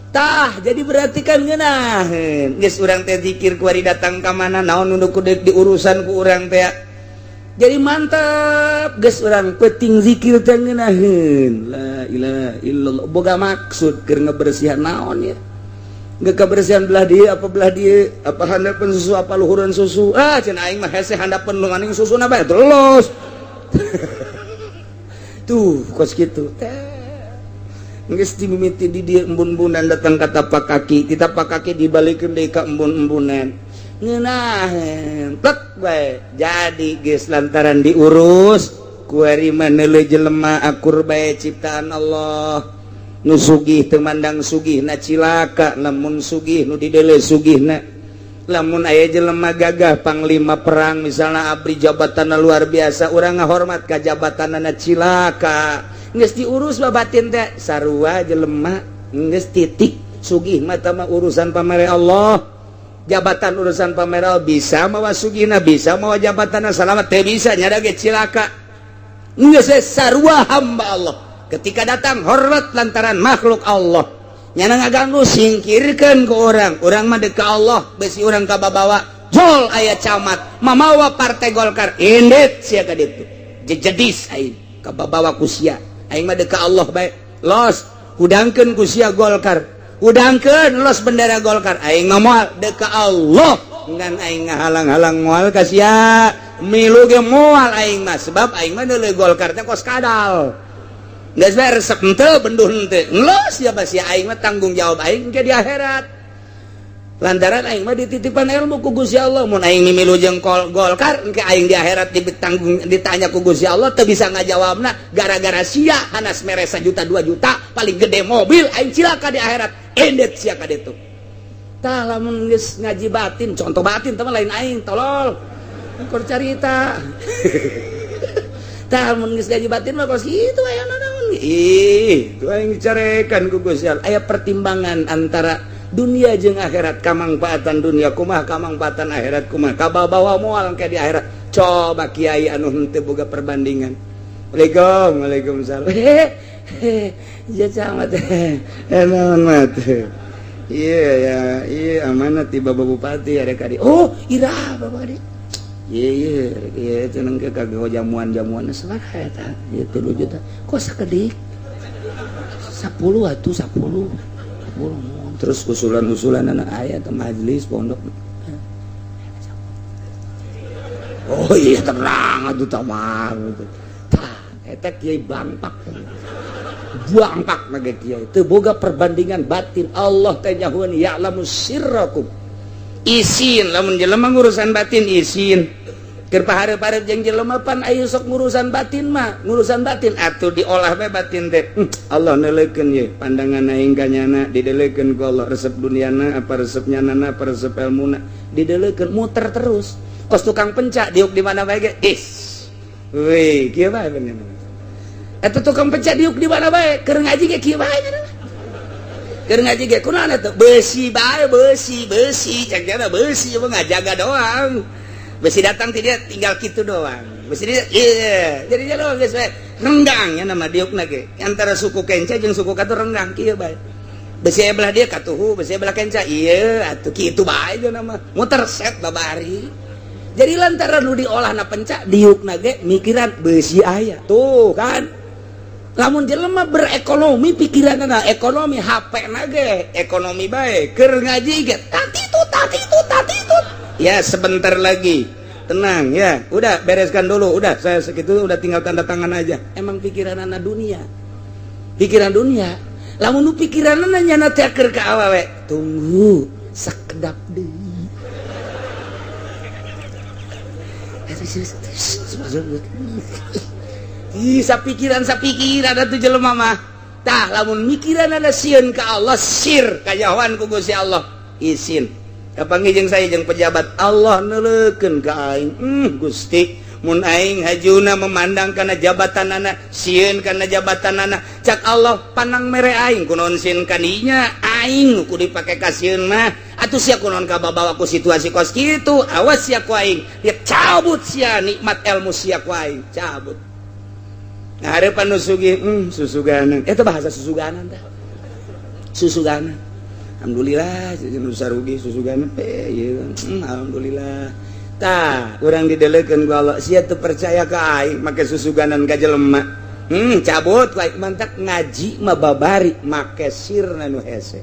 B: tah jadi berarti kan ngeunaheun geus urang teh zikir ku ari datang ka mana naon nu kudu diurusan ku urang teh jadi mantap geus urang penting zikir teh ngeunaheun la ilaha illallah boga maksud keur ngabersihan naon ya geus kabersihan belah dieu apa handapeun susu apa luhureun susu cenah aing mah hese handapeun lu maning susuna bae terus tuh kos kitu teh geus dimimiti di dieu embun-embunan datang ka tapak kaki di tapak kaki dibalikeun deui ka embun-embunan ngeunaheun plek bae jadi geus lantaran diurus ku ari maneuleul jelema akur bae ciptaan Allah nu sugih teu mandang sugihna cilaka lamun sugih nu dideuleu sugihna lamun aya jelema gagah panglima perang misalna abri jabatanna luar biasa urang ngahormat ka jabatanna cilaka geus diurus babatin teh sarua jelema geus titik sugih mah tah urusan pamere Allah jabatan urusan pamere Allah bisa mawa sugihna bisa mawa jabatanna salamat teh bisa nyada ge cilaka geus sarua hamba Allah ketika datang hormat lantaran makhluk Allah nyana ngaganggu singkirkeun ku urang mah deuk ka Allah besi urang ka babawa jol aya camat mamawa partai Golkar indet sia ka ditu jejedis aing ka babawa ku sia aing mah deuk ka Allah bae los hudangkeun ku sia Golkar hudangkeun los bendera Golkar aing mah moal deuk ka Allah ngan aing ngahalang-halang moal ka sia milu ge moal aing mah sebab aing mah deuleu Golkar teh kos kadal geus bae resep henteu benduh henteu los ya basi aing mah tanggung jawab aing ke di akhirat lantaran aing mah dititipan ilmu ku Gusti Allah mun aing mimilu jeung Golkar engke aing di akhirat ditanya ku Gusti Allah teu bisa ngajawabna gara-gara sia hanas mere 1 juta 2 juta paling gede mobil aing cilaka di akhirat endet sia ka ditu tah lamun geus ngaji batin contoh batin teman lain aing tolol kur carita tah mun geus ngaji batin mah kos kitu aya naon ih itu aing dicarekan ku Gusti Allah aya pertimbangan antara dunia jeung akhirat kamangpaatan dunia kumaha kamangpaatan akhirat kumaha kabawa moal ke di akhirat coba kiai anu henteu boga perbandingan Waalaikumsalam ya camat naon mah iya amanat ti Bapak Bupati ada kadi oh ira Bapak kadi iya ceneng ke kagak jamuan-jamuan salah eta ieu 3 juta kok sakedik 10 atuh 10 terus usulan-usulan anak ayat ke majelis pondok oh iya tenang atuh tamar tah eta kiai bangpak mage kiai teu boga perbandingan batin Allah teh nyahueun ya'lamu sirrakum isin lamun jelema ngurusan batin isin keur pahareup-hareup jeung jelema pan aya sok ngurusan batin mah ngurusan batin atuh diolah bae batin teh Allah neuleukeun ye pandangan aing ka nyana dideuleukeun ku Allah resep duniana apa resep nyanana apa resep ilmuna dideuleukeun muter terus kos tukang pencak diuk di mana bae ge weh kieu bae bener eta tukang pencak diuk di mana bae keur ngaji ge kieu bae keur ngaji ge kunaon eta besi bae besi cak jana besi mah ngajaga doang besi datang ti dia tinggal kitu doang besi dia iya jadi doang geus bae renggang ya nama diukna ge antara suku kenca jeung suku katu renggang kieu bae besi belah dia katuhu besi belah kenca iya atuh kitu bae jeung nama muter set babari jadi lantaran nu diolahna penca diukna ge mikiran besi aya tuh kan lamun jelema berekonomi pikiranna ekonomi HP na ge ekonomi bae keur ngaji ge tatitut ya sebentar lagi tenang ya udah bereskan dulu udah saya segitu udah tinggal tanda tangan aja emang pikiran anak dunia lamun nu pikiran anak nyana teaker ke awewe tunggu sakedap deui Sapikiran atuh jelema mah tah lamun mikiran ada sieun ka Allah sir kajawan ku Gusti Allah isin kapanggih jeung saya jeung pejabat Allah neulekeun ka aing Gusti mun aing hajuna memandang kana jabatanana sieun kana jabatanana cak Allah pandang mere aing kunaon sieun ka dinya aing ku dipake ka sieun mah atuh sia kunaon ka babawa ku situasi kos kitu awas sia ku aing dia cabut sia nikmat ilmu sia ku aing cabut ngarepan nu sugih susuganan eta bahasa susuganan tah susuganan alhamdulillah nu sarugi susuganan ieu alhamdulillah tah urang didelekeun ku Allah sia teu percaya ka aing make susuganan ka jelema cabut ku aing mantak ngaji mah babari make sirna nu hese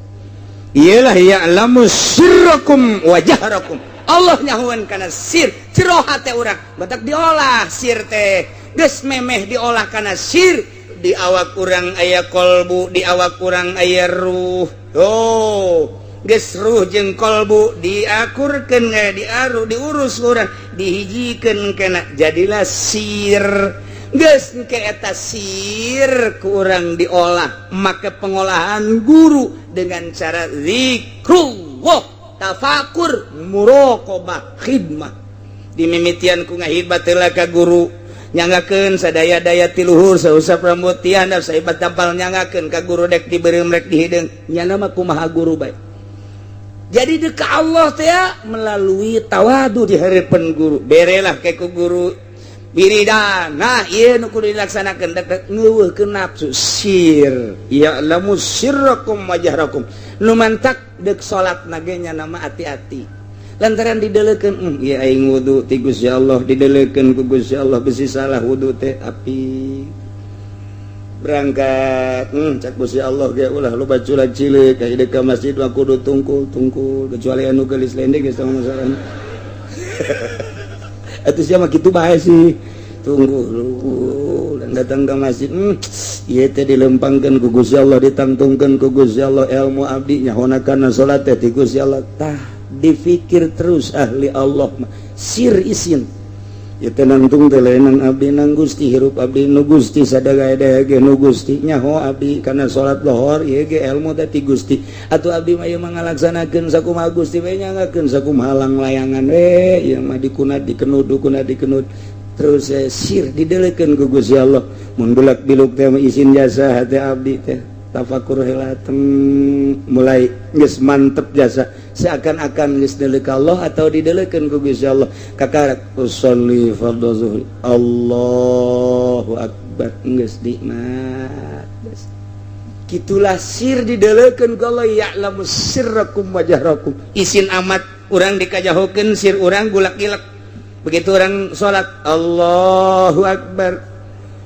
B: iyalah ya'lamu sirrakum wa jahrakum Allah nyahuan kana sir jero hate urang batak diolah sir teh geus memeh diolah kana sir di awak urang aya kolbu di awak urang aya ruh geus ruh jeung kolbu diakurkeun diaru diurus urang dihijikeun kana jadilah sir geus engke eta sir ku urang diolah make pengolahan guru dengan cara zikrullah tafakur muraqabah khidmah dimimitian ku ngahibah teula ka guru nyangakeun sadaya-daya ti luhur sausap rambut ti handap saibat tampal nyangakeun ka guru dek dibeureum rek dihideung nyana mah kumaha guru bae jadi deuk ka Allah teh melalui tawadu di hareupeun guru berelah ke ku guru wiridan nah ieu nu kudu dilaksanakeun dek ngeuweuhkeun nafsu sir ya'lamu sirrakum wa jahrakum nu mantak deuk salatna ge nyana mah ati-ati lantaran didelekeun ieu aing wudu ti Gusti Allah didelekeun ku Gusti Allah bisi salah wudu teh api berangkat cak Gusti Allah ge ulah loba culat cileuk ka hideuk ka masjid mah kudu tungkul kecuali anu geulis lendek geus sama masalah atuh sia mah kitu bae sih tunggu dan datang ke masjid ieu teh dilempangkeun ku Gusti Allah ditangtungkeun ku Gusti Allah ilmu abdi nyahona kana salat teh ti Gusti Allah tah dipikir terus ahli Allah sir isin ya tenangtung teh lain abdi nang Gusti hirup abdi nu Gusti sadaya-daya ge nu Gusti nyaho abdi kana salat lohor ieu ge ilmu teh ti Gusti atuh abdi mah ieu mah ngalaksanakeun sakumaha Gusti we nyangakeun sakumaha halang layangan we ieu mah dikunat dikenud terus sir didelekeun ku Gusti Allah mun bulak biluk teh isin jasa hati abdi teh tafakur heula mulai geus mantep jasa seakan-akan geus deleuk Allah atau didelekeun ku Gusti Allah kakarak usolli fardhu zuhri Allahu akbar geus nikmat kitulah sir didelekeun ku Allah ya'lamu sirrakum wa jahrakum isin amat urang dikajahokeun sir urang gulak-gilak begitu orang salat Allahu akbar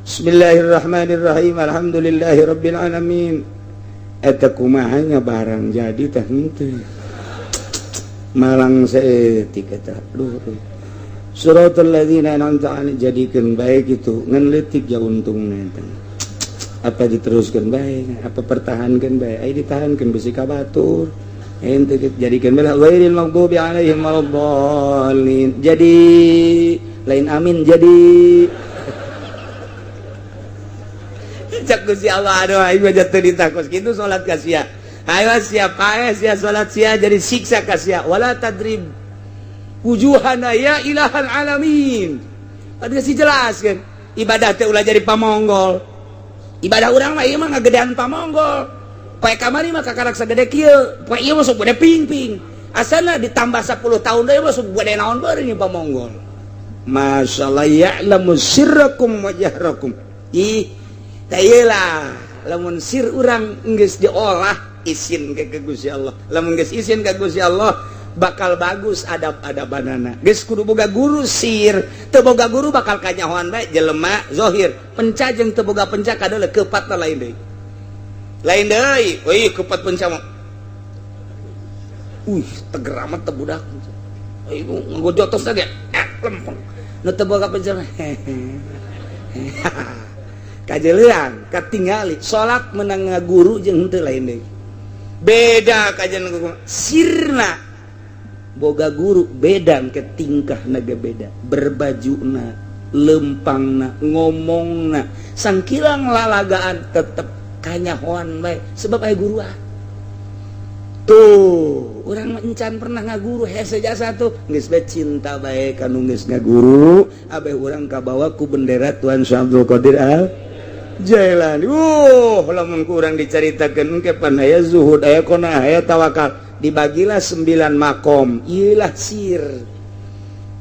B: Bismillahirrahmanirrahim alhamdulillahirabbil alamin eta kumaha nya barang jadi teh henteu malang saeutik eta luhur suratul ladzina an'amta 'alaihim jadikeun bae kitu ngan leutik ja untungna eta apa diteruskeun bae apa pertahankeun bae ai ditahankeun bisi ka batur ente jadikeun bae ghairil maghdubi 'alaihim waladdallin jadi lain amin jadi cak Gusti Allah aduh aing mah jatuh ditakos kitu salat ka sia ayo sia pae sia salat sia jadi siksa ka sia wala tadrib wujuhana ya ilahal alamin tadi si jelaskeun ibadah teh ulah jadi pamonggol ibadah urang mah ieu mah ngagedean pamonggol poe kamari mah kakarak sagede kieu poe ieu mah sok gede ping-ping asalna ditambah 10 tahun deui mah sok gede naon beureung pamonggol masyaallah ya'lamu sirrakum wa jahrakum tayelah lamun sir urang geus diolah isin ke Gusti Allah lamun geus isin ka Gusti Allah bakal bagus adab-adabanana geus kudu boga guru sir teu boga guru bakal kanyahoan bae jelema zahir penca jeung teu boga penca kadeuleuk keupatna lain deui euy keupat penca mah teger amat teh budak euy nganggo jotos ge lempeng nu teu boga penca kajelean katingali salat menang ngaguru jeung henteu lain deui beda kajian sirna boga guru beda ke tingkah naga beda berbajuna lempang ngomong sangkilang lalagaan tetep kanyahoan baik sebab aya guru tuh orang encan pernah ngaguru hese jasa tuh geus bae cinta bae kanu geus ngaguru abeh urang kabawa ku bendera Tuan Syekh Abdul Qadir Al Jailani lamun ku urang dicaritakeun engke pan aya zuhud aya qanaah aya tawakal dibagilah 9 makom ieu lah sir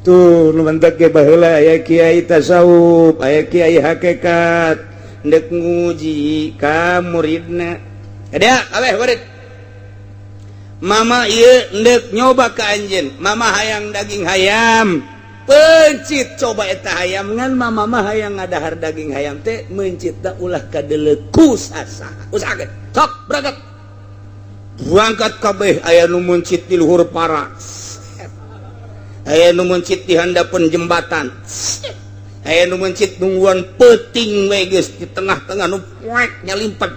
B: tuh nu mentek ge baheula aya kiai tasawuf aya kiai hakikat ndek nguji ka muridna ada kabeh murid mama ieu ndek nyoba ka anjeun mama hayang daging hayam pencit coba eta hayam ngan mama mah hayang ngadahar daging hayam teh mencitna ulah kadeuleu kusasa usahakeun sok berangkat kabeh aya nu mencit di luhur paras aya nu mencit di handapeun jembatan aya nu mencit nungguan peuting we geus di tengah-tengah nu poek nyalimpet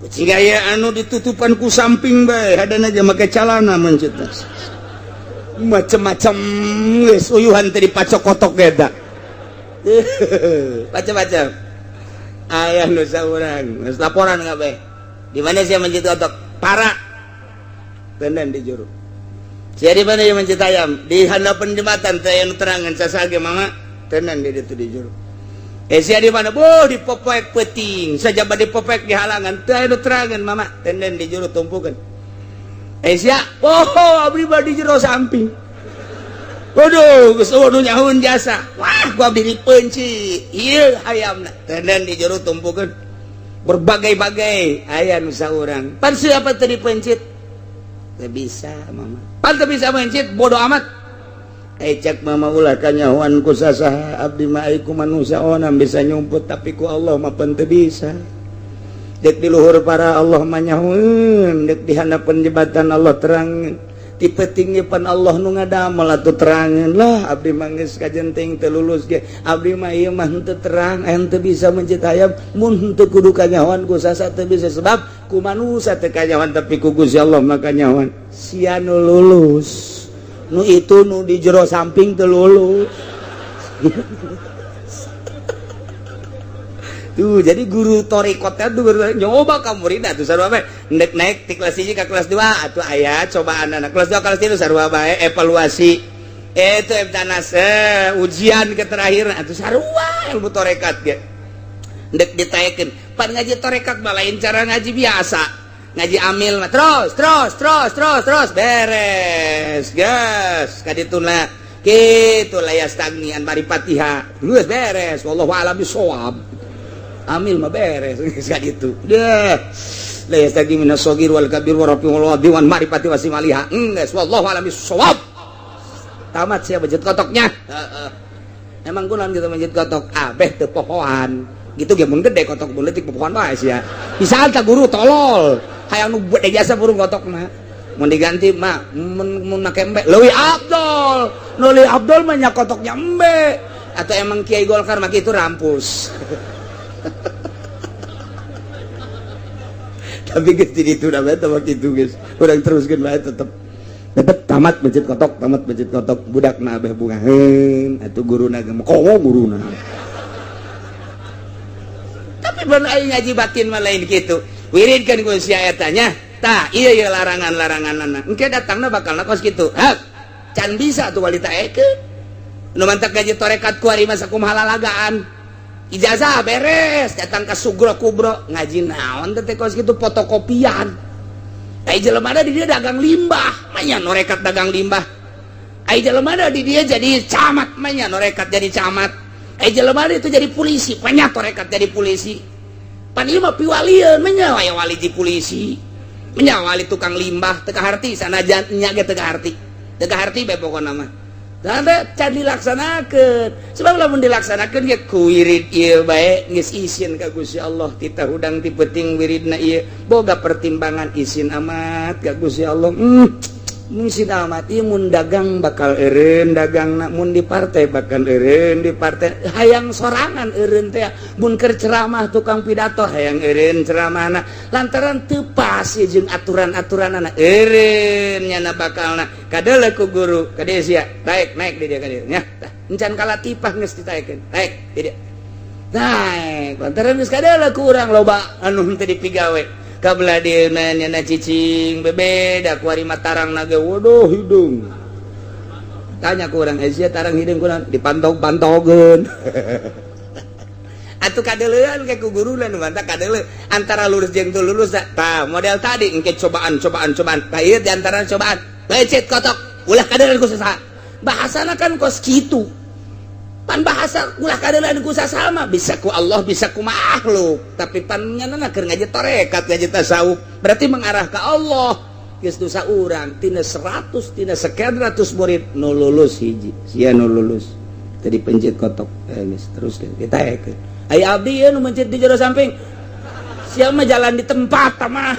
B: kucing aya anu ditutupan ku samping bae hadana aja make calana mencit macam-macam geus uyuhan teh dipacok kotok eta macam-macam aya nu saurang geus laporan kabeh di mana sih mencit kotok para tenan di juru sia di mana yang mencit ayam di handapeun jembatan teh anu terangan sasage mama tenan di ditu di juru sia di mana di popek peuting sajaba di popek di halangan teh anu terangan mama tenan di juru tumpukeun sia abdi mah di jero samping waduh geus nu nyahoun jasa wah ku abdi dipeunci ieu hayamna tenan di jero tumpukeun berbagai-bagai aya nu saurang pan siapa teh dipencit teu bisa mama pan teu bisa mencit bodoh amat cek mama ulah kanyahoan ku sasaha abdi mah ai ku manusia onam bisa nyumput tapi ku Allah mah pan teu bisa dek di luhur para Allah mah nyahoeun dek di handapeun jembatan Allah terang ti peuting pan Allah nu ngadamel atuh terangeun lah abdi mah geus kajenting teu lulus ge abdi mah ieu mah henteu terang henteu bisa mencit hayam mun henteu kudu kanyahoan ku sasa teu bisa sebab ku manusia teu kanyahoan tapi ku Gusti Allah mah kanyahoan sia nu lulus nu itu nu di jero samping teu lulus tuh jadi guru torikotnya tuh nyoba ka muridna tuh sarua bae ndek naik ti kelas 1 ka kelas 2 atuh aya cobaan anak kelas 2 kelas 3 sarua bae evaluasi itu emtanas ujian ke terakhir atuh sarua ilmu torekat ge ndek ditaekeun pan ngaji torekat mah lain cara ngaji biasa ngaji amil mah terus beres gas kadituna kitu layas tagnian maripatiha geus beres wallahu a'lam bissawab amil mah beres kayak gitu deh layas tagni minas shagir wal kabir wa rafiul diwan maripati wasimaliha geus wallahu a'lam bissawab tamat sia bejet kotoknya emang kunaon gitu bejet kotok abeh teu pohoan gitu ge mun gede kotok mun leutik pohoan bae sia bisa anta guru tolol hayang nu bade jasa burung kotok mah mun diganti mah mun make embe leuwih afdol nu leuwih afdol mah nya kotoknya embe atau emang Kiai Golkar mah kitu rampus tapi geus di ditu da bae teh kitu geus urang teruskeun bae tetep tamat masjid kotok budakna abeh bungaheun atuh guruna ge komo guruna tapi ban aing ngaji batin mah lain kitu wiridkeun ku sia eta nya tah ieu larangan-laranganna engke datangna bakalna kos kitu can bisa tuh walita ekeun nu mantak ngaji torekat ku ari mah sakumaha lalagaan ijazah beres datang ke sugro kubro ngaji naon teh kos kitu fotokopian ai jelema ada di dia dagang limbah manya norekat dagang limbah ai jelema ada di dia jadi camat manya norekat jadi camat ai jelema ada itu jadi polisi manya norekat jadi polisi pan ieu mah piwalieun manya wali di polisi manya wali tukang limbah teu kaharti sanajan nya ge teu kaharti bae pokona mah tanda can dilaksanakeun sebab lamun dilaksanakeun ge ku wirid ieu bae geus izin ka Gusti Allah titah hudang ti peuting wiridna ieu boga pertimbangan izin amat ka Gusti Allah mungkin almati mun dagang bakal eureun dagang mun di partai bakal eureun di partai hayang sorangan eureun teh mun keur ceramah tukang pidato hayang eureun ceramahna lantaran teu pas jeung aturan-aturanna eureun nyana bakalna kadeuleu ku guru ka dieu sia naik di dieu ka dieu nya tah encan kalatipah geus ditaekeun naik di dieu naik lantaran geus kadeuleu ku urang loba anu teu dipigawe kabla dia nanya cicing bebeda kuari matarang naga waduh hidung tanya ku orang Asia tarang hidung kurang dipantau-pantaukeun atuh kadeleuan ke ku guru lan mantap kadeleu antara lulus jeung teu lulus tah model tadi engke cobaan tah ieu di antara cobaan lecet kotok ulah kadeleuan ku saha bahasana kan kos kitu pan bahasa ulah kadeuleuan ku sasama bisa ku Allah bisa ku makhluk tapi pan nyanana keur ngaji tarekat ngaji tasawuf berarti mengarah ke Allah geus dosa urang tina 100 tina sekian ratus murid nu lulus hiji sia nu lulus tadi pencet kotok geus terus kita ekeun aya abdi ieu nu mencet di jero samping sia mah jalan di tempat mah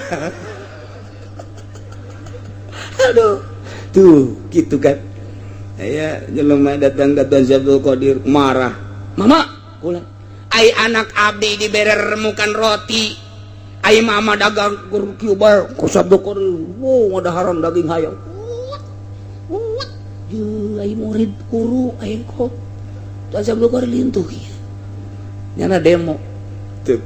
B: aduh tuh gitu kan aya jelema datang ka Tuan Abdul Qadir marah mama ulah ai anak abdi dibere remukan roti ai mama dagang kieu bae ku Abdul Qadir ngadaharan daging hayam ye ai murid guru ai kok Tuan Abdul Qadir lintuh ieu nyana demo teu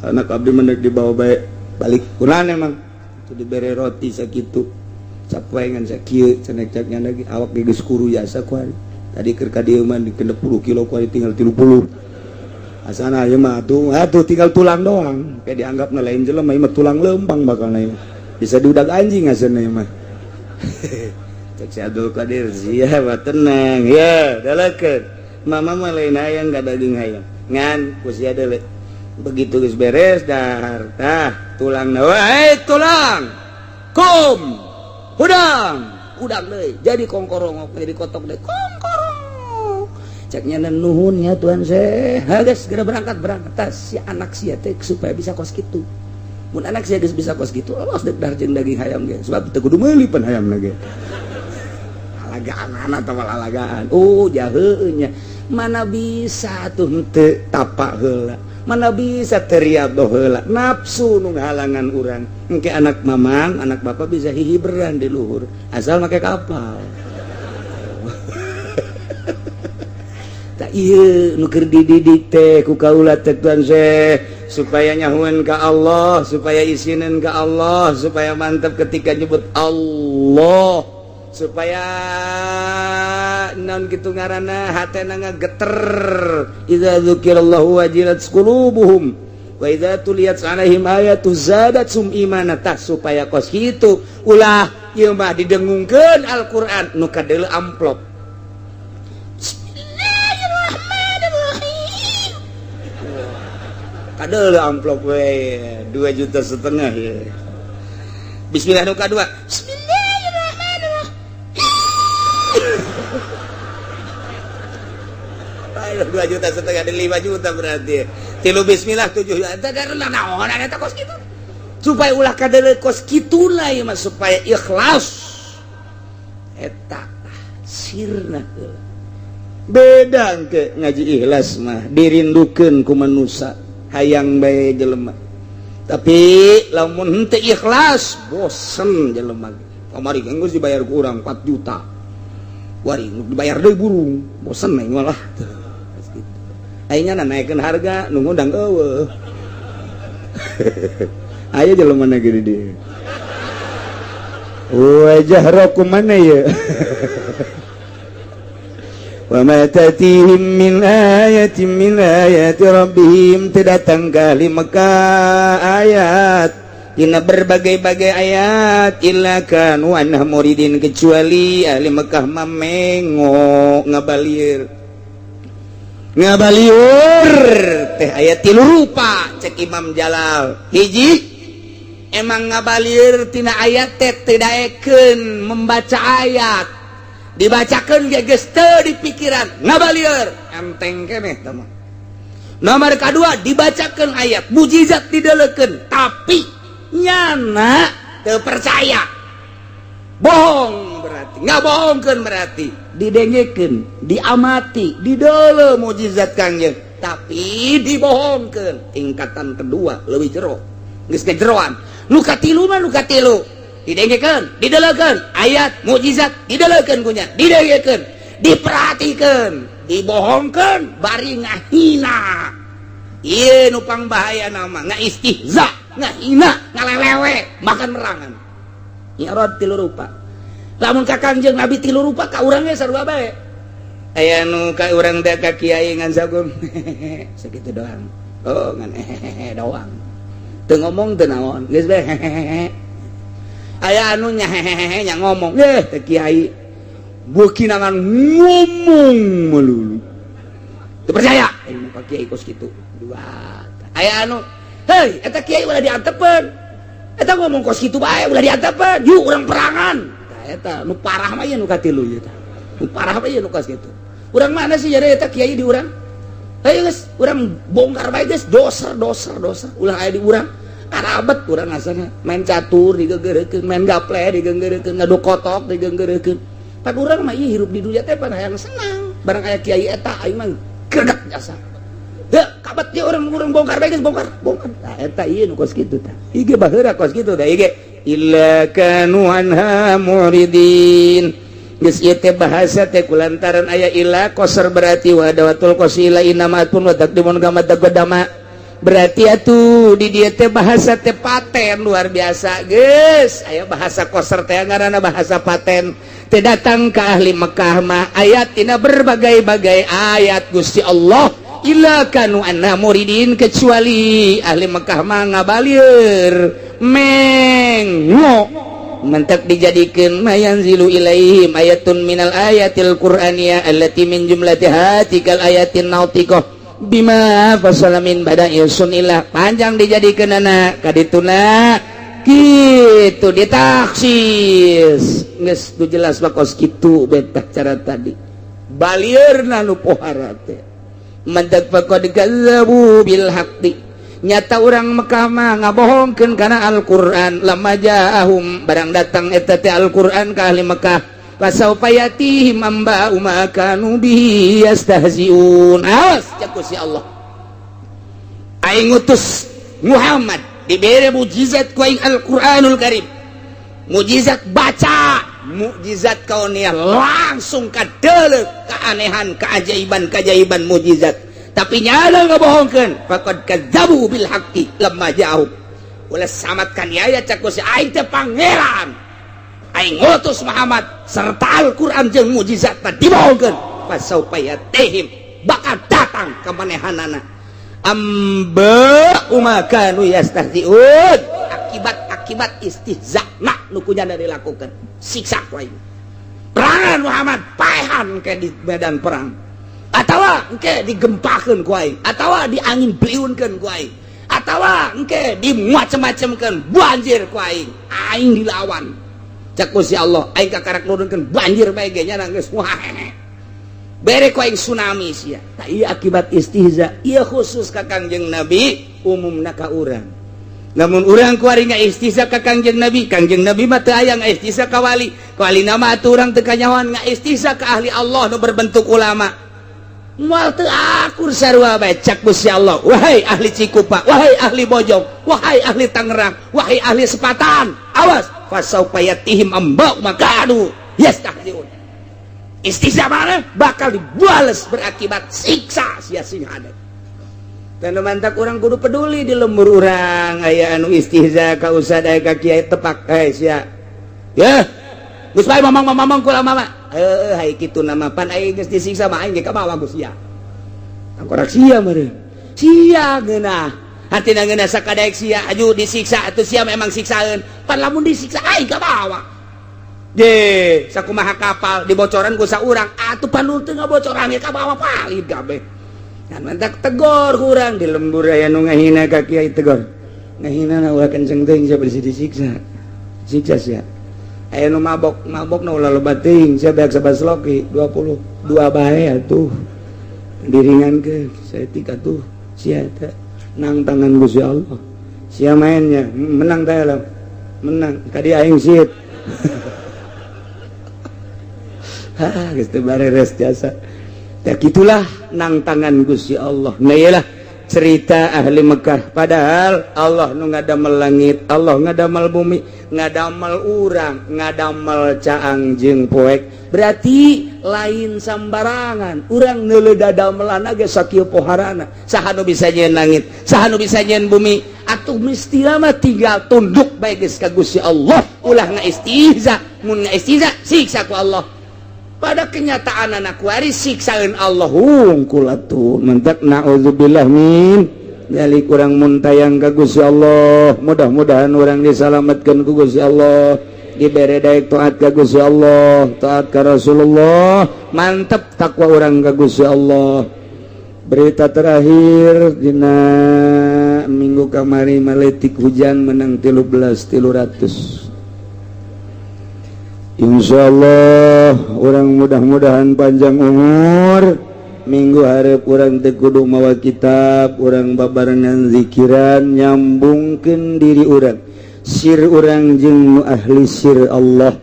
B: anak abdi menek dibawa bae balik kunaon emang tu dibere roti sakitu capaingan sakieu cenah caknya lagi awak geus kuru jasa kuari tadi keur ka dieu mah dikena 10 kilo kuari tinggal 30 asana ieu mah atuh tinggal tulang doang kayak dianggapna lain jelema ieu mah tulang lempang bakalna ieu bisa diudag anjing asana ieu mah cek si Abdul Qadir sia mah tenang ya dalekeun mama mah lain hayang ka daging hayam ngan ku sia deuleu begitu geus beres dahar tah tulangna wae tulang kum udang deh jadi kongkorong jadi kotok deh kongkorong ceknya nuhunnya Tuhan saya guys segera berangkat tas si anak sia teh supaya bisa kos gitu mun anak sia geus bisa kos gitu Allah sedek darjeng daging hayam ge sebab teu kudu meuli pan hayam lagi alagaan anak tawal alagaan jaheunya mana bisa tuh teu tapak heula mana bisa teriado heula nafsu nu halangan urang engke anak mamang anak bapak bisa hihiberan di luhur asal make kapal tak ieu nu keur dididik teh ku kaula teh Tuan Syekh supaya nyahuan ka Allah supaya isinin ka Allah supaya mantap ketika nyebut Allah supaya naon kitu ngaranna hatena ngageter idza dzukirallahu wajilat qulubuhum wa idza tuliyat 'alaihim ayatu zadatsum imana tah supaya kos kitu ulah ieu mah didengungkeun Al-Qur'an nu kadeuleu amplop Bismillahirrahmanirrahim kadeuleu amplop we 2,5 juta ya bismillah nu kadua Ayo 2,5 juta ada 5 juta berarti. Tilu bismillah 7 juta. Karena naon eta kos kitu. Supaya ulah kadeuleu kos kituna ieu mah supaya ikhlas. Eta sirna heula. Beda engke ngaji ikhlas mah dirindukeun ku manusia, hayang bae jelema. Tapi lamun henteu ikhlas bosen jelema. Kamari geus dibayar ku urang 4 juta. Wari dibayar deui burung, bosen mah malah. Ayeuna naikeun harga nu ngundang eueuh. Aya jelema na gede dieu. Wajah rakum mana ya? Wa ma tatihim min ayatin min ayati rabbihim datang kali Mekah ayat dina berbagai-bagai ayat illa kanu anna muridin kecuali ahli Mekah mamengo ngabaliur teh ayat 3 rupa cek Imam Jalal hiji emang ngabaliur tina ayat teh teu daekeun membaca ayat dibacakeun ge geus teu di pikiran ngabalieur enteng keneh tah mah nomor kadua dibacakeun ayat mujizat dideuleukeun tapi nyana teu percaya bohong berarti nggak bohongkan berarti didengekeun diamati didele mukjizat Kangjeng tapi dibohongkan tingkatan kedua lebih jero geus kejeroan nu katilu mah nu katilu didengekeun didelekeun ayat mukjizat didelekeun kunya didengekeun diperhatikeun dibohongkan bari ngahina ieu nu pangbahaya nama ngaistihza ngahina ngalelewe makan merangan nyarot tilu rupa lamun ka Kangjeng Nabi tilu rupa ka urang ge sarua bae aya nu ka urang teh ka kiai ngan sagum sakitu doang oh ngan doang teu ngomong teu naon geus bae aya anu nya nya ngomong teh kiai beuki nangan ngomong melulu teu percaya anu ka kiai kos kitu dua aya anu hei eta kiai ulah diantepeun eta ngomong kos kitu bae ulah diantepeun yuk urang perangan tah eta nu parah mah ieu nu katilu ieu tah nu parah mah ieu nu kos kitu urang mana sih jadi eta kiai di urang ayo geus urang bongkar bae geus doser ulah aya di urang karabet urang asana main catur digeugeureukeun main gaple digeugeureukeun ngadu kotok digeugeureukeun pan urang mah ieu hirup di dunya teh pan hayang senang barang aya kiai eta aing mah geudak jasa heuh kabat dia orang bongkar bae geus bongkar tah eta ieu nu kos kitu tah ige baheura kos kitu tah ige illa kanu anha muridin geus ieu teh bahasa teh kulantaran aya illa qasar berarti wa dawatul qasila inamatun wa taqdimun gamad dagodama berarti atuh di dieu teh bahasa teh paten luar biasa geus aya bahasa qasar teh ngaranna bahasa paten teh datang ka ahli Mekah mah ayat tina berbagai-bagai ayat Gusti Allah illa kanu anna muridin kecuali ahli Mekah mah ngabalieur mengo mentak dijadikeun mayanzilu ilaihim ayatun minal ayatil qur'aniyah allati min jumlatiha tikal ayatin nautiqah bima fasala min bada'i sunillah panjang dijadikeun anak kadituna kitu ditaksis geus tu jelas bakos kitu betah cara tadi balieurna nu pohara teh mantak faqad kazzabu bil haqqi nyata urang Mekah mah ngabohongkeun kana Al-Qur'an lamma ja'ahum barang datang eta teh Al-Qur'an ka ahli Mekah fasaufa yatihim amba ma kanu bihi yastahziun awas jaku si Allah aing ngutus Muhammad dibere mukjizat ku aing Al-Qur'anul Karim mukjizat baca mukjizat kauniyah langsung kadeuleuh keanehan keajaiban mukjizat tapi nyana ngabohongkeun faqad kadzabu bil haqqi lamma ja'u ulah samatkan aya caku si aing teh pangeran aing ngutus Muhammad serta Al-Qur'an jeung mukjizat teh dibohongkeun fasaufa yatihim bakal datang ka manehanana amba umakanu yastahziun akibat istihza nak nu kunyana dilakukan siksa ku aing perangan Muhammad paehan ke di medan perang atawa engke digempakeun ku aing atawa diangin beliunkeun ku aing atawa engke dimacem-macemkeun banjir ku aing dilawan cak ku si Allah aing kakarak nurunkeun banjir bae ge nya geus wah bere ku aing tsunami sia tah ieu akibat istihza ieu khusus ka Kangjeng Nabi umumna ka urang namun urang kuari ngaistihza ka Kangjeng Nabi mah teu aya ngaistihza ka wali nama atuh urang teu kanyawan ngaistihza ka ahli Allah nu berbentuk ulama moal teu akur sarua bae cak Gusti Allah wahai ahli Cikupa wahai ahli Bojong wahai ahli Tangerang wahai ahli Sepatan awas fasaufa yatihim amba makanu yastahziun istihza mana bakal dibales berakibat siksa sia sing ada dan mantak orang kudu peduli di lembur orang aya anu istihza ka ustad aya ka kiai tepak sia ya geus bae mamang kula mama hai kitu nama pan aing geus disiksa mah aing ge ka bawah Gus sia angkorak sia meureun sia geunah hatina geunah sakadaek sia aju disiksa atuh sia memang siksaeun pan lamun disiksa aing ka bawah de sakumaha kapal dibocoran ku saurang atuh pan teu ngabocoran ge ka bawah palid kabeh kan mantak tegor kurang di lembur aya nu ngahina ka kiai tegor ngahina na ulah kenceng teuing sia bersih disiksa siksa sia aya nu mabok na ulah loba teuing sia beak sabas loki 22 bae atuh diringankeun saeutik atuh sia teh nang tangan Gusti Allah sia mainnya menang teh lah menang ka dia aing siet geus teu bareres jasa. Ya gitulah nang tangan Gusti Allah. Nah iyalah cerita ahli Mekah, padahal Allah nu ngadamel langit, Allah ngadamel bumi, ngadamel urang, ngadamel caang jeung poek, berarti lain sambarangan. Urang neuleuh dadamelan ge sakieu poharana, saha nu bisa nyeun langit, saha nu bisa nyeun bumi, atuh mesti mah tinggal tunduk bae geus ka Gusti Allah, ulah ngaistihza, mun ngaistihza siksa ku Allah. Pada kenyataan anak waris siksaeun Allah hungkul atuh. Mentak naudzubillah min dari kurang muntayang ka Gusti Allah. Mudah-mudahan orang disalamatkeun ku Gusti Allah, dibere daek taat ka Gusti Allah, taat ka Rasulullah, mantep takwa orang ka Gusti Allah. Berita terakhir dina minggu kamari maletik hujan menang 13.300. Insyaallah orang mudah-mudahan panjang umur, minggu hareup urang teu kudu mawa kitab, urang babarengan zikiran, nyambungkeun diri urang sir urang jeung nu ahli sir Allah,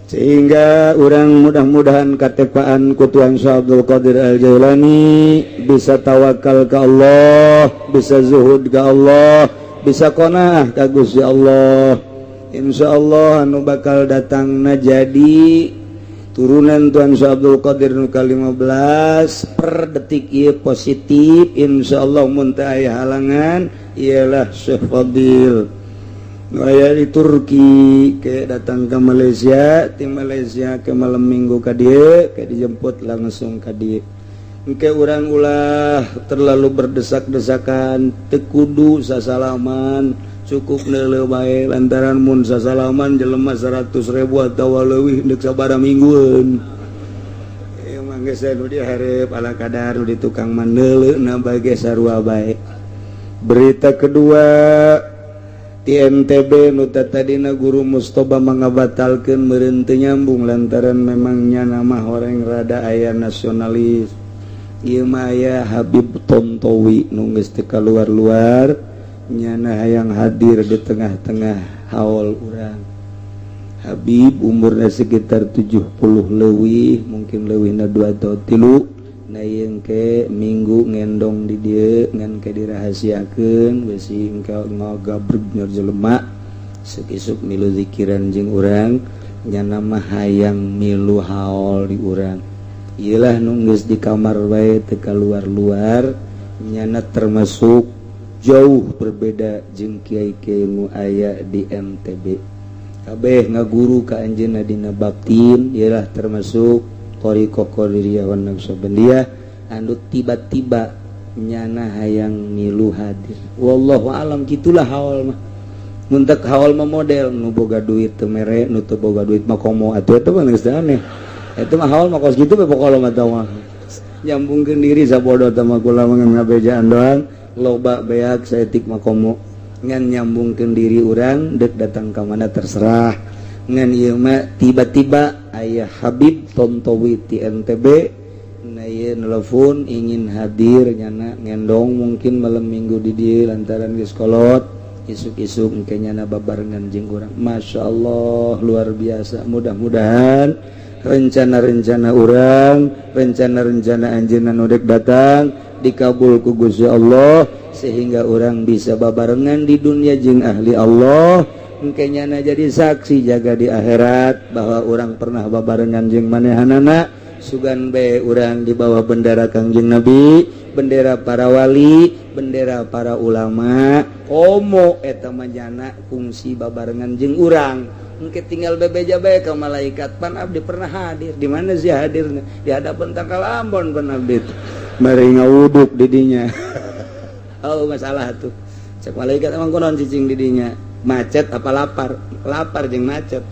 B: sehingga urang mudah-mudahan katepaan ku Tuhan Syekh Abdul Qadir Al-Jailani, bisa tawakal ka Allah, bisa zuhud ka Allah, bisa qanaah ka Gusti Allah. Insyaallah anu bakal datangna jadi turunan Tuan Syekh Abdul Qadir nu ke-15 per detik ieu positif. Insyaallah mun teu aya halangan ialah Syekh Fadil nu aya di Turki ke datang ke Malaysia, ti Malaysia ke malam minggu ka dieu, ke dijemput langsung ka dieu. Engke urang ulah terlalu berdesak-desakan, teu kudu sasalaman, cukup neuleuh bae lantaran mun sasalaman jelema 100.000 atawa leuwih deuk sabaraha minggueun. Ieu mah geus anu dihareup ala kadar nu di tukang maneuleuna bae ge sarua bae. Berita kedua di NTB nu tadina guru Mustoba mangabatalkeun meureun teu nyambung lantaran memangnya nama horeng rada aya nasionalis. Ieu mah aya Habib Tontowi nu geus teu kaluar-luar, nyana hayang hadir di tengah-tengah haul urang. Habib umurna sekitar 70 leuwih, mungkin leuwihna 2 atau 3. Na ieu ke minggu ngendong di dieu ngan ke dirahasiakeun, beusi engke ngagabreg nyor jelema seuk-isuk milu zikiran jeung urang, nyana mah hayang milu haul di urang. Iyalah nu geus di kamar bae teu kaluar-luar, nyana termasuk jauh berbeda jeung kiai-kiai nu aya di NTB. Kabeh ngaguru ka anjeunna dina baptin, ialah termasuk thariqah qadiriyah wan naqsabandiyah anu tiba-tiba nyana hayang milu hadir. Wallahu alam gitulah haul mah. Mun teu haul mah model nu boga duit teu mere, nu teu boga duit mah komo atuh eta mah geus aneh. Eta mah haul mah kos kitu bae pokona mah tah mah. Nyambungkeun diri sabodo tah mah kula mah ngabejaan doang. Loba beak saetik makomo ngan nyambungkeun diri urang deuk datang ka mana terserah. Ngan ieu mah tiba-tiba aya Habib Tontowi ti NTB na ieu nelpon ingin hadir nyana ngendong mungkin malam minggu di dieu lantaran geus kolot, isuk-isuk engke nyana babarengan jeung urang. Masyaallah luar biasa. Mudah-mudahan rencana-rencana urang, rencana-rencana anjeunna nu deuk datang dikabul ku Gusti Allah, sehingga orang bisa babarengan di dunia jeung ahli Allah, engke nyana jadi saksi jaga di akhirat bahwa orang pernah babarengan jeung manehanana. Sugan bae urang di bawah bendera Kangjeng Nabi, bendera para wali, bendera para ulama, komo eta mah nyana kungsi babarengan jeung urang. Engke tinggal bebeja bae ka malaikat, pan abdi pernah hadir. Di mana sih hadirnya? Di hadapan Tangkal Ambon pan abdi mari ngawuduk di dinya. Oh masalah tuh. Cek malaikat emang kunaon cicing di dinya? Macet apa lapar? Lapar jeung macet.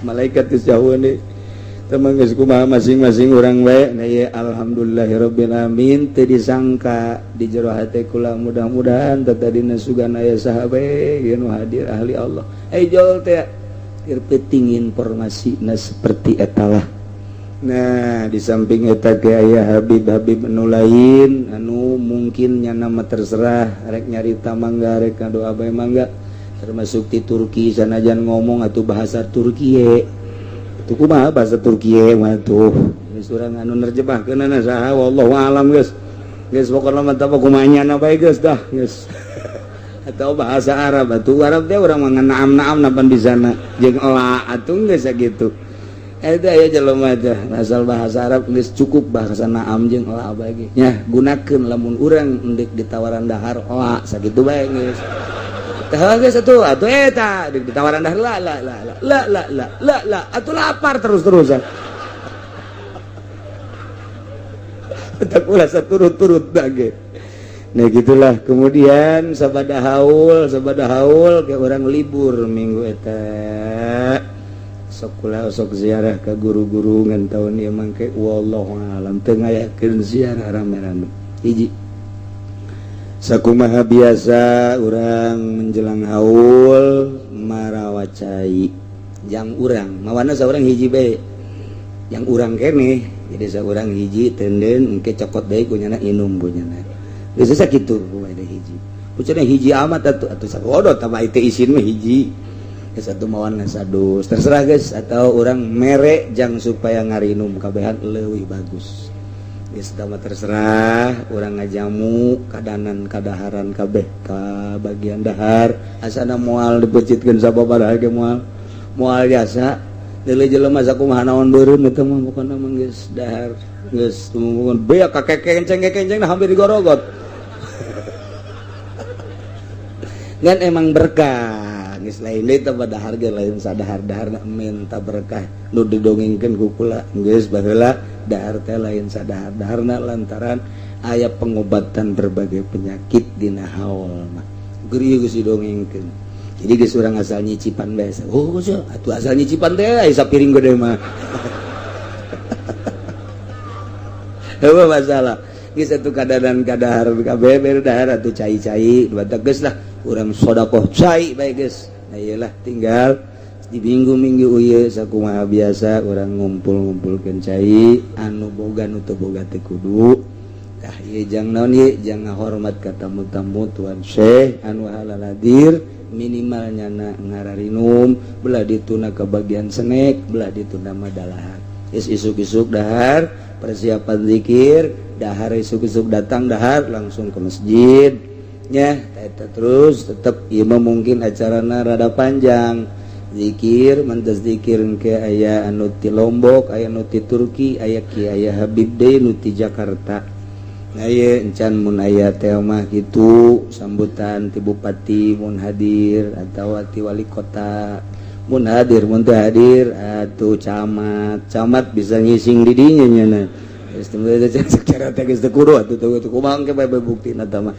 B: Malaikat geus jauheun deui. Teman geus kumaha masing-masing urang bae. Nah ya alhamdulillahirabbil alamin teu disangka di jero hate kula mudah-mudahan tadina sugan aya saha bae nu hadir ahli Allah. Jol teh irpeting informasi seperti etalah. Nah di samping eta ge aya Habib-habib anu lain anu mungkin nyana mah terserah rek nyarita mangga rek ngadoa bae mangga, termasuk di Turki sanajan ngomong atuh bahasa Turki tuh kumaha bahasa Turki mah tuh geus urang anu nerjebahkeunana saha wallahu alam geus pokona mah teh kumanyana bae geus dah geus atau bahasa Arab atuh Arab teh urang mah naam-naam napan di sana jeung ela atuh geus sakitu eta aya jelema teh asal bahasa Arab geus cukup bahasa naam jeung ela bae ge nya gunakeun lamun urang endek ditawaran dahar ela sakitu bae geus teh geus atuh eta ditawaran dahar la atuh lapar terus-terusan tak ulah saturut-turut bage. Nah gitulah kemudian sabada haul ke orang libur minggu eta sok kula sok ziarah ke guru-guru ngan tahun ieu mangke wallahu alam teu ngayakeun ziarah rame-rame hiji sakumaha biasa urang menjelang haul marawa cai jang urang mawana saurang hiji bae yang urang keneh jadi saurang hiji tenden engke cokot deui kunyana inum kunyana geus sakitu kumaha deui hiji pucana hiji amat atuh sakodot tambah teh isin mah hiji geus atuh mawan sadus terserah geus atau urang mere jang supaya ngarinum kabehan leuwih bagus geus tah terserah urang ngajamu kadanan kadaharan kabeh ka bagian dahar asana moal dipecitkeun sababaraha ge moal jasa deuleu jelema sakumaha naon beureum eta mah pokona mah geus dahar geus tumuhun beak kekenceng nah hampir digorogot ngan emang berkah geus lain deui teh dahar ge lain sadahar-daharna minta berkah nu didongengkeun ku kula geus baheula dahar teh lain sadahar-daharna lantaran aya pengobatan berbagai penyakit dina haul mah geureum geus didongengkeun jadi geus urang asal nyicipan bae oh atuh asal nyicipan teh aya sapiring gede mah heueuh masalah geus atuh kadanan kadahar kabeh bener dahar atuh cai-cai batak geus lah urang sedekah cai bae geus nah iyalah tinggal di minggu-minggu ieu sakumaha biasa urang ngumpul-ngumpulkeun cai anu boga nu teu boga teh kudu tah ieu jang naon ieu jang ngahormat ka tamu-tamu tuan syekh anu halal hadir minimalnya ngararinum belah dituna ke bagian senek belah dituna madalahar isuk-isuk dahar persiapan zikir dahar isuk-isuk datang dahar langsung ke masjid nya eta terus tetep ieu mungkin acarana rada panjang zikir mantas zikir ke aya anu ti Lombok aya anu ti Turki aya ki aya Habib deui nu ti Jakarta aya encan mun aya teh mah kitu sambutan ti bupati mun hadir atawa ti wali kota mun hadir mun teu hadir atuh camat bisa ngising di dinya nya na geus teu secara teh geus teu kudu atuh kumaha ke bae buktina tah mah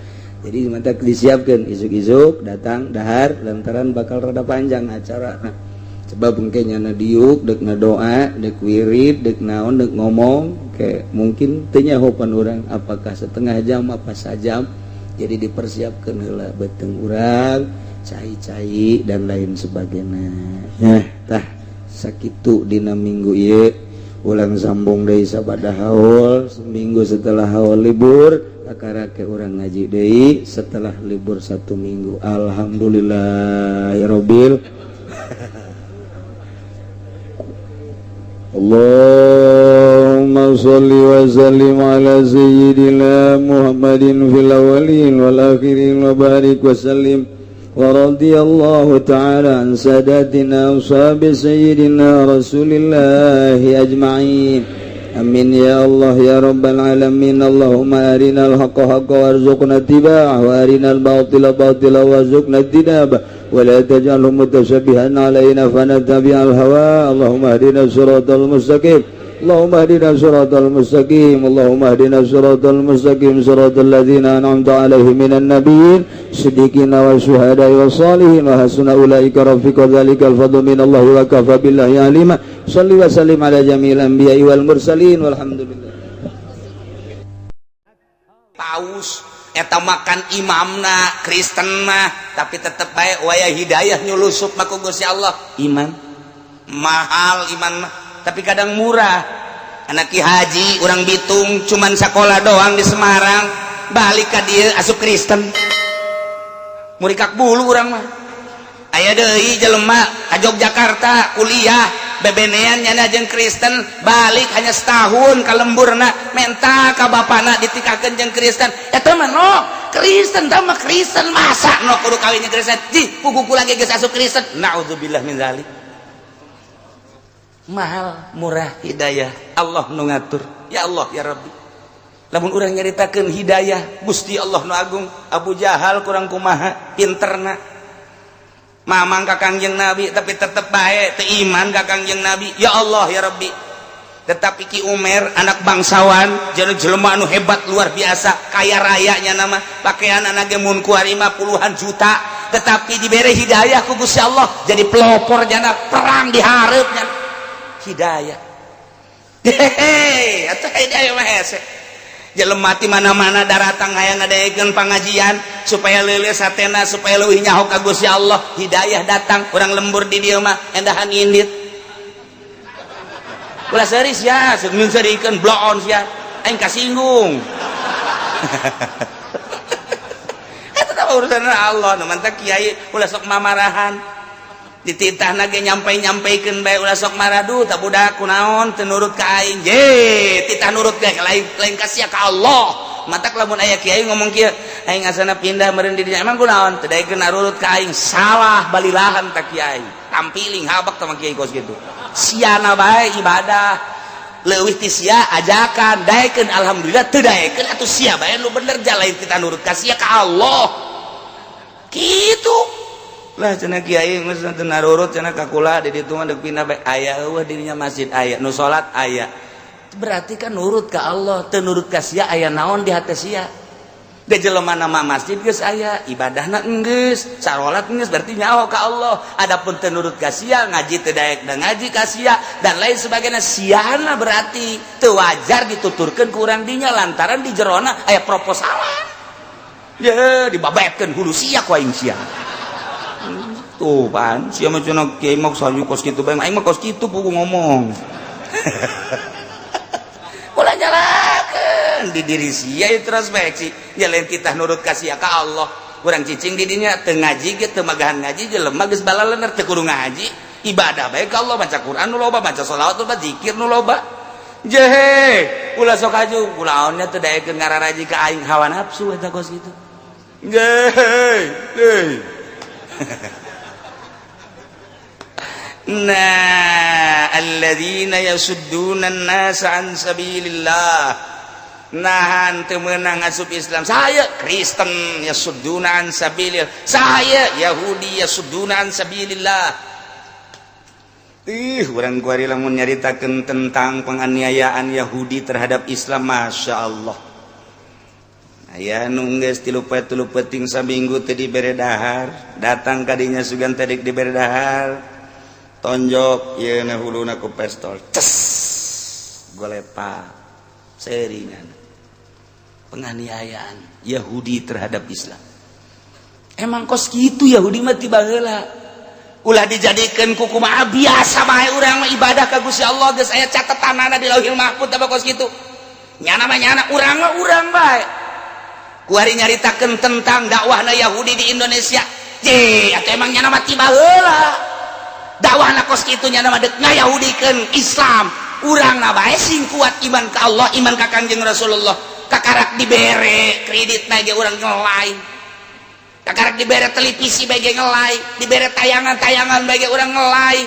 B: jadi mantap disiapkeun isuk-isuk datang dahar lantaran bakal rada panjang acara nah sebab engke nya diuk deuk doa deuk wirid deuk naon deuk ngomong ke mungkin teu nyahopan urang apakah setengah jam apa sajam jadi dipersiapkeun heula beuteung urang cai-cai dan lain sebagainya tah sakitu dina minggu ieu ulang sambung deui sabada haul seminggu setelah haul libur akarake urang ngaji deui setelah libur 1 minggu alhamdulillahirabbil Allahumma sholli wa sallim ala sayyidina Muhammadin fil awwalin wal akhirin wa barik wa sallim wa radiyallahu ta'ala an sadatina ashabi sayyidina Rasulillahi ajma'in amin ya Allah ya rabbal alamin Allahumma arinal haqqa haqqa warzuqna ittiba'ah wa arinal batila batila warzuqna ijtinabah ولا تجعله متشبها علينا فنتبع الهوى اللهم اهدنا الصراط المستقيم اللهم اهدنا الصراط المستقيم اللهم اهدنا الصراط المستقيم صراط الذين أنعمت عليهم من النبيين الصديقين والشهداء والصالحين وحسن أولئك رفيقا ذلك الفضل من الله وكفى بالله عليما صل وسلم على جميع الأنبياء والمرسلين والحمد لله.
C: Paus eta makan imamna Kristen mah tapi tetep bae waya hidayah nyulusup mah ku Gusti Allah
B: Iman
C: mahal iman mah tapi kadang murah anak ki haji urang bitung cuman sakola doang di Semarang balik ka dieu asup Kristen muri kak bulu urang mah aya deui jelema ka Yogyakarta kuliah bebenean nyana jeung Kristen balik hanya setahun ka lemburna menta ka bapana ditikakeun jeung Kristen eta mah no Kristen tah mah Kristen masa no kudu kawin jeung Kristen ji puguku lagi geus asup Kristen naudzubillah min zalik mahal murah hidayah Allah nu ngatur ya Allah ya Rabbi lamun urang nyaritakeun hidayah Gusti Allah nu agung Abu Jahal kurang kumaha pinterna mamang ka Kangjeng Nabi tapi tetep bae teu iman ka Kangjeng Nabi ya Allah ya Rabbi tetapi Ki Umer anak bangsawan jelema anu hebat luar biasa kaya raya nya nama pakaian anake mun kuari mah puluhan juta tetapi dibere hidayah ku Gusti Allah jadi pelopor jana perang di hareupnya hidayah hehehe atuh hidayah mah hese jelema ti mana-mana daratang hayang ngadaekeun pangajian supaya leuleus satena supaya leuwih nyaho ka Gusti Allah hidayah datang urang lembur di dieu mah endahan indit ulah seuris ya seung sarikeun bloon sia aing kasinggung eta teh urusan Allah nu mantap kiai ulah sok mamarahan dititahna ge nyampai-nyampaikeun bae ulah sok marah duh tak budak kunaon teu nurut ka aing ye titah nurut ge lain ka sia ka Allah matak lamun aya kiai ngomong kieu aing asana pindah meureun di dinya emang kunaon teu daekeun narurut ka aing salah balilahan ta kiai tampiling habak tah kiai kos kitu siana bae ibadah leuwih ti sia ajakan daekeun alhamdulillah teu daekeun atuh sia bae nu bener jalain kita nurut ka sia ka Allah kitu lah cenah kiai geus teu narurut cenah kakula di ditu mah deuk pindah bae aya eueuh dirinya masjid aya nu salat aya berarti kan nurut ka Allah teu nurut ka sia aya naon di hate sia da jelema nama masjid geus aya ibadahna geus salat geus berarti nyaho ka Allah adapun teu nurut ka sia ngaji teu daek da ngaji ka sia dan lain sebagainya siana berarti teu wajar dituturkeun ku urang dinya lantaran di jerona aya proposalan ye dibabetkeun hulu sia ku aing sia tuh pan sia mah cenah kiai mah sayu kos kitu bae aing mah kos kitu pugu ngomong ulah nyalakeun di diri sia introspeksi jalan titah nurut ka sia ka Allah urang cicing di dinya teu ngaji ge teu magahan ngaji jelema geus balaleuneur teu kudu ngaji ibadah bae ka Allah baca Quran nu loba baca shalawat nu loba zikir nu loba jehe ulah sok aju kulaonnya teu daekeun ngararaji ka aing hawa nafsu eta kos kitu jehe nah alladzina yasudduna an-nasa an sabilillah nahan teu meunang asup Islam saya Kristen yasudduna an sabilillah saya Yahudi yasudduna an sabilillah urang kuari lamun nyaritakeun tentang penganiayaan Yahudi terhadap Islam Masya Allah aya nu geus 3 peuting saminggu teu dibere dahar datang ka dinya sugan teh dibere dahar tonjok ieu na huluna ku pistol ces golepa seringan penganiayaan Yahudi terhadap Islam emang kos kitu Yahudi mah ti baheula ulah dijadikeun ku kumaha biasa bae urang mah ibadah ka Gusti Allah geus aya catetanana di Lauhil Mahfuz apa kos kitu nyana mah nyana urang mah urang bae kuari nyaritakeun tentang dakwahna Yahudi di Indonesia je atuh emang nyana mah ti baheula dakwahna kos kitu nya mah deuk ngayahudikeun Islam urangna bae sing kuat iman ka Allah iman ka Kangjeng Rasulullah kakarak dibere kreditna ge urang ngelai kakarak dibere televisi bae ge ngelai dibere tayangan-tayangan bae ge urang ngelai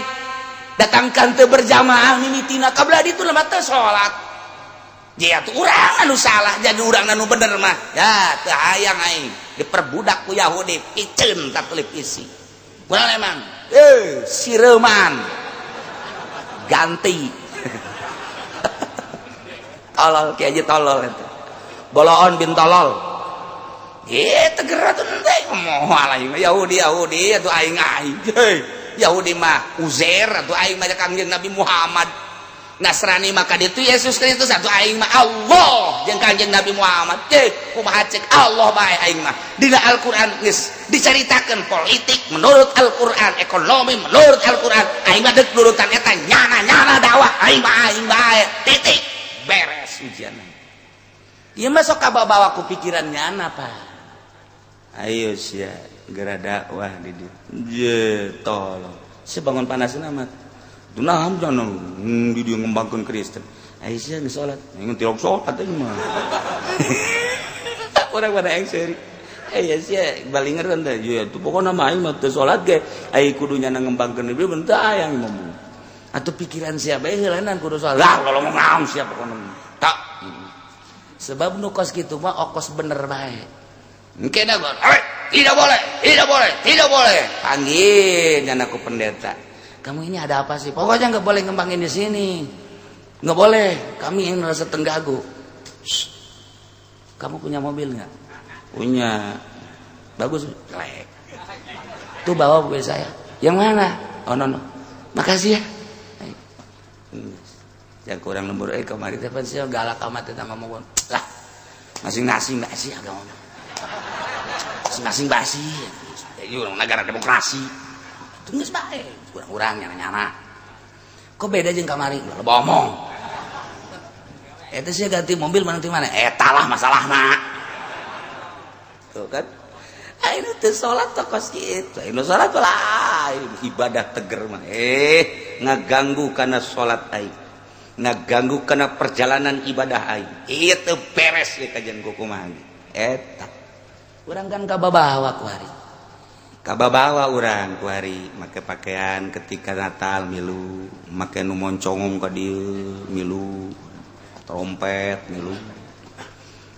C: datangkan teu berjamaah mimitina kabla ditu lemah teu salat je atuh urang anu salah jadi urang anu bener mah ya teu hayang aing diperbudak ku Yahudi piceun ta televisi urang emang sireman ganti tolol kiai aja tolol itu boloon bin tolol gitu gerak tuh nanti ngomong aing Yahudi atau aing Yahudi mah Uzair atau aing mah Kangjeng Nabi Muhammad Nasrani maka itu Yesus Kristus atau aing mah Allah jeung Kangjeng Nabi Muhammad kumaha cek Allah bae aing mah dina Al-Qur'an geus dicaritakeun politik menurut Al-Qur'an ekonomi menurut Al-Qur'an aing mah deuk nurutan eta nyana dakwah aing bae titik beres ujian ieu mah sok kabawa ku pikiran nyana Pak ayo sia geura dakwah di dieu je tolong sebangun panasna mah Itu nah jangan di dia ngembangkan Kristen. Aisyah nggak sholat, nggak tilok sholat aja mah. Orang pada yang seri. Aisyah balingeran dah, ya itu pokoknya mah aing mah teu sholat ge, aing kudunya ngembangkan ieu bentar yang ngomong. Atau pikiran siapa heulenan kudu sholat. Lah kalau ngomong naon siapa pokona. Tak. Sebab nu kos kitu mah okos bener bae. Engke da gon. Tidak boleh, tidak boleh, tidak boleh. Panggil anakku pendeta. Kamu ini ada apa sih? Pokoknya nggak boleh ngembangin di sini. Nggak boleh. Kami yang merasa tenggagu. Shh. Kamu punya mobil nggak? Punya. Bagus. Lek. Tuh bawa mobil saya. Yang mana? Oh no. Makasih ya. Yang kurang lembur kemarin tepan sih galak amat tentang ngomong. Lah. Masing-masing nggak sih agama. Masing-masing basi. Ini orang negara demokrasi. Itu nggak sebaik. Kurang-kurang nyana-nyana. Kok beda jeung kamari? Lo ngomong. Eta sih ganti mobil mana mana? Eta lah masalahna. Tuh kan? Ayo teu salat tokos kitu. Ayo salat lain ibadah teger mah. Ngaganggu kana salat aing. Ngaganggu kana perjalanan ibadah aing. Ieu teu beres ieu kajian kumaha. Eta. Urang kan kababawa ku hari. Kababawa urang ku hari make pakaian ketika Natal milu, make nu moncongong ka dieu milu, trompet milu.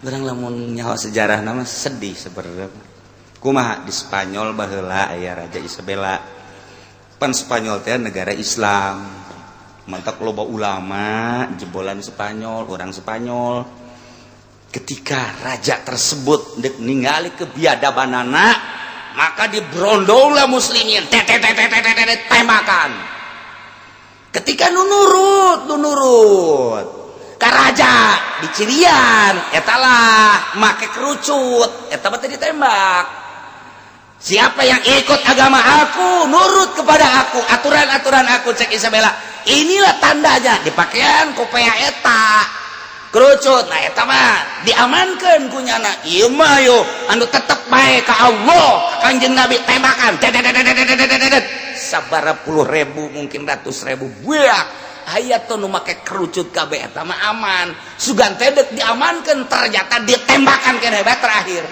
C: Urang lamun nyaho sejarah nama sedih sebenarnya. Kumaha di Spanyol baheula aya Raja Isabella. Pan Spanyol teh negara Islam. Mantak loba ulama jebolan Spanyol, orang Spanyol. Ketika raja tersebut ningali kebiadabanana, maka dibrondonglah muslimin, tembakan. Ketika nunurut ka raja dicirian, etalah make kerucut, eta teh ditembak. Siapa yang ikut agama aku, nurut kepada aku, aturan-aturan aku, cek Isabella. Inilah tandanya di pakaian kopiah eta. Kerucut, nah eta mah diamankeun ku nyana. Ieu mah yo anu tetep bae ka Allah, Kanjeng Nabi tembakan. Sabaraha puluh ribu mungkin ratus ribu buak. Aya tuh nu make kerucut kabeh eta mah aman. Sugan teh deuk diamankeun ternyata ditembakan keneh bae terakhir.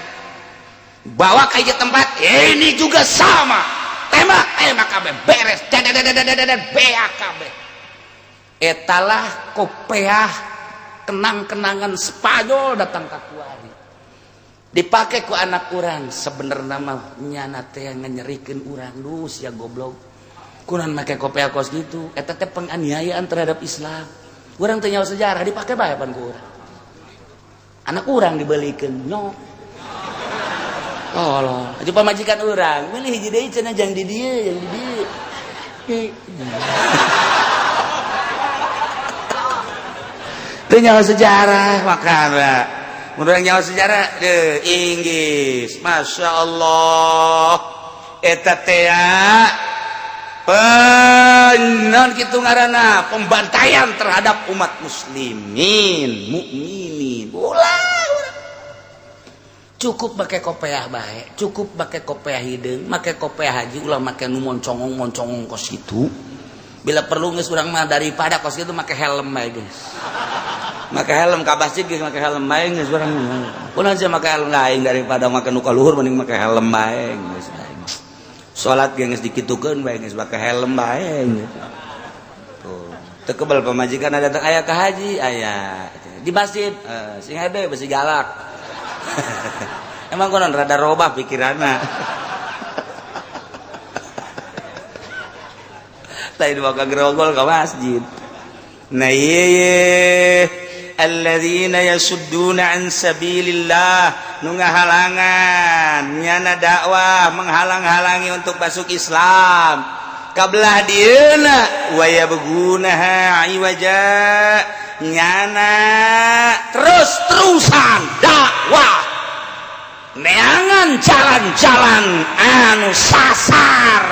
C: Bawa ka ieu tempat, ini juga sama. Tembak kabeh beres. Beak kabeh. Etalah kopiah kenang-kenangan Spanyol datang ke kuari. Dipakai ku anak urang sebenarnya mah nyana teh nganyerikeun urang duh sia goblok. Kunaon make kopiah kos gitu? Eta teh penganiayaan terhadap Islam. Urang teh nyawa sejarah dipakai bae pan ku urang. Anak urang dibelikeun nyok. Tolong, aja pamajikan urang, milih hiji deui cenah jang di dieu, yang di dieu. Itu nyawa sejarah makanya menurut nyawa sejarah deh Inggris, masya Allah eta teh non kitu ngaranna pembantaian terhadap umat muslimin mukminin. Ulah cukup pakai kopiah bae, cukup pakai kopiah hideung, make kopiah haji ulah make nu moncongong kos itu. Bila perlu geus urang mah daripada kos itu make helm bae geus. Make helm ka masjid geus make helm bae geus urang. Kunaon sih make helm lain daripada make nu ka luhur mending make helm bae geus. Salat geus dikitukeun bae geus make helm bae geus. Tuh, teu kebal pamajikan datang aya ka haji aya di masjid sing hede besi galak. Emang konon rada robah pikiranna. Lain bakal gerogol ke masjid. Nah iya alladzina yasudduna an sabilillah nu ngahalangan nyana dakwah menghalang-halangi untuk masuk Islam. Kabelah dieuna wa yabgunaha iwaja nyana terus-terusan dakwah neangan jalan-jalan anu sasar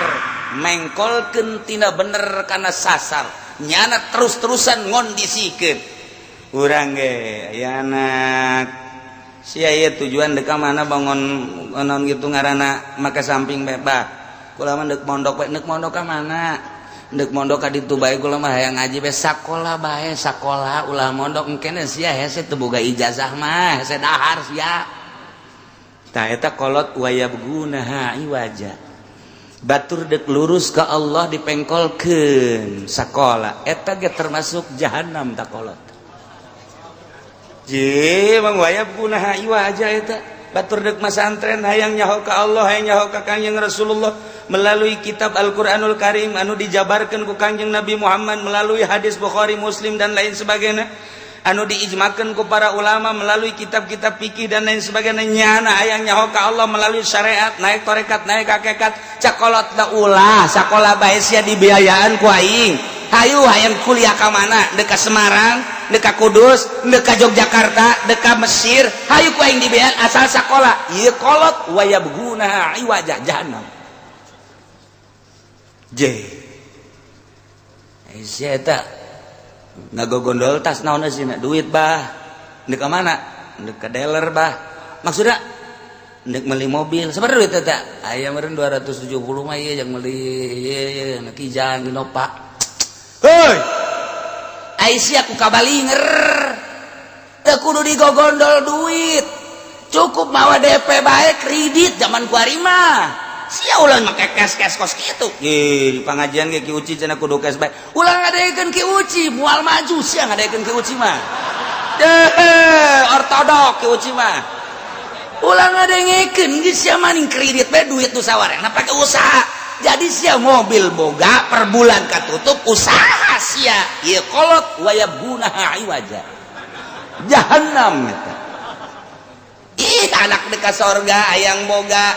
C: mengkolkeun tina bener kana sasar nyana terus-terusan ngondisikeun urang ge aya anak sia ieu tujuan deuk ka mana bangun naon kitu ngaranna make samping bebas kula mah deuk mondok bae deuk mondok ka mana Ndek mondok ka ditu bae kula mah hayang ngaji bae sakola bae sakola ulah mondok engke sia hese teu boga ijazah mah hese dahar sia. Tah eta kolot wayabgunaha iwaja. Batur dek lurus ka Allah dipengkolkeun sakola eta ge termasuk jahanam tak kolot. Je mang wayabgunaha iwaja eta. Batur dek masantren hayang nyaho ka Allah hayang nyaho ka Kangjeng Rasulullah melalui kitab Al-Qur'anul Karim anu dijabarkeun ku Kangjeng Nabi Muhammad melalui hadis Bukhari Muslim dan lain sebagainya anu diijmakeun ku para ulama melalui kitab-kitab fikih dan lain sebagainya nyana hayang nyaho ka Allah melalui syariat naik tarekat naik hakikat cakolot da ulah sakola bae sia dibiayaan ku aing hayu hayang kuliah ka mana deuk ka Semarang deuk ka Kudus deuk ka Yogyakarta deuk ka Mesir hayu ku aing dibiayaan asal sakola ieu kolot wayabguna iwaja jahannam je sia eta ngagogondol tas naon sih duit bah deuk ka mana deuk ka dealer bah maksudna deuk meuli mobil sabaraha duit eta aya meureun 270 mah ieu yang meuli ieu Kijang Innova. Hei, Aisyah ku kabalinger, teu kudu digogondol duit, cukup mawa DP bae kredit zaman kuari mah. Sia ulah make cash kos kitu. Di pangajian ge Ki Uci cenah kudu cash bae. Ulah ngadegeun Ki Uci, moal maju sia ngadegeun Ki Uci mah. Ortodok Ki Uci mah. Ulah ngadengekeun geus sia maning kredit bae duit nu sawarena pake usaha. Jadi sia mobil boga per bulan katutup usaha sia ieu kolot wayabgunaha iwaja jahannam eta. Ih anak deuk ka sorga hayang boga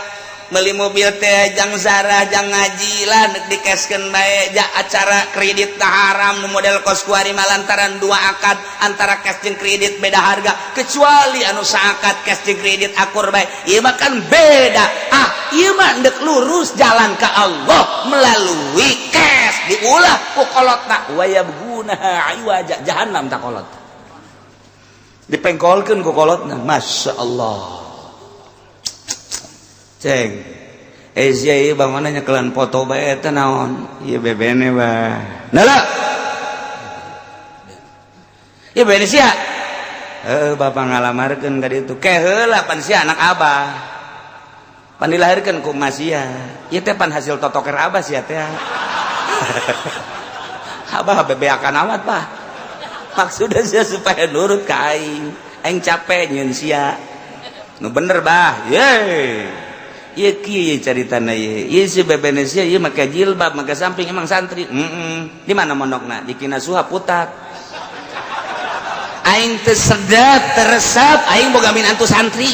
C: meuli mobil teh jang zarah jang ngaji lah deuk dikeskeun bae ja acara kredit tah haram nu model kos kuari malantaran dua akad antara cash jeung kredit beda harga kecuali anu saakad cash jeung kredit akur bae ieu mah kan beda ieu mah deuk lurus jalan ka Allah melalui cash diulah ku kolotna wayabgunaha iwaja jahannam tak kolot dipengkolkeun ku kolotna masyaallah ceng sia ieu bangana nyekelan foto bae eta naon ieu bebene bah nala ieu bebene sia bapak ngalamarkeun ka ditu ke heula pan sia anak abah pan dilahirkeun ku emas sia ieu teh pan hasil totoker abah sia teh abah bebeakan amat bah maksudna sia supaya nurut ka aing capek nyieun sia nu bener bah ye ieu kieu caritana ieu si bebene sia ieu make jilbab make samping emang santri di mana mondokna di Kinasuha Putat aing teu sedap teresep aing boga minantu santri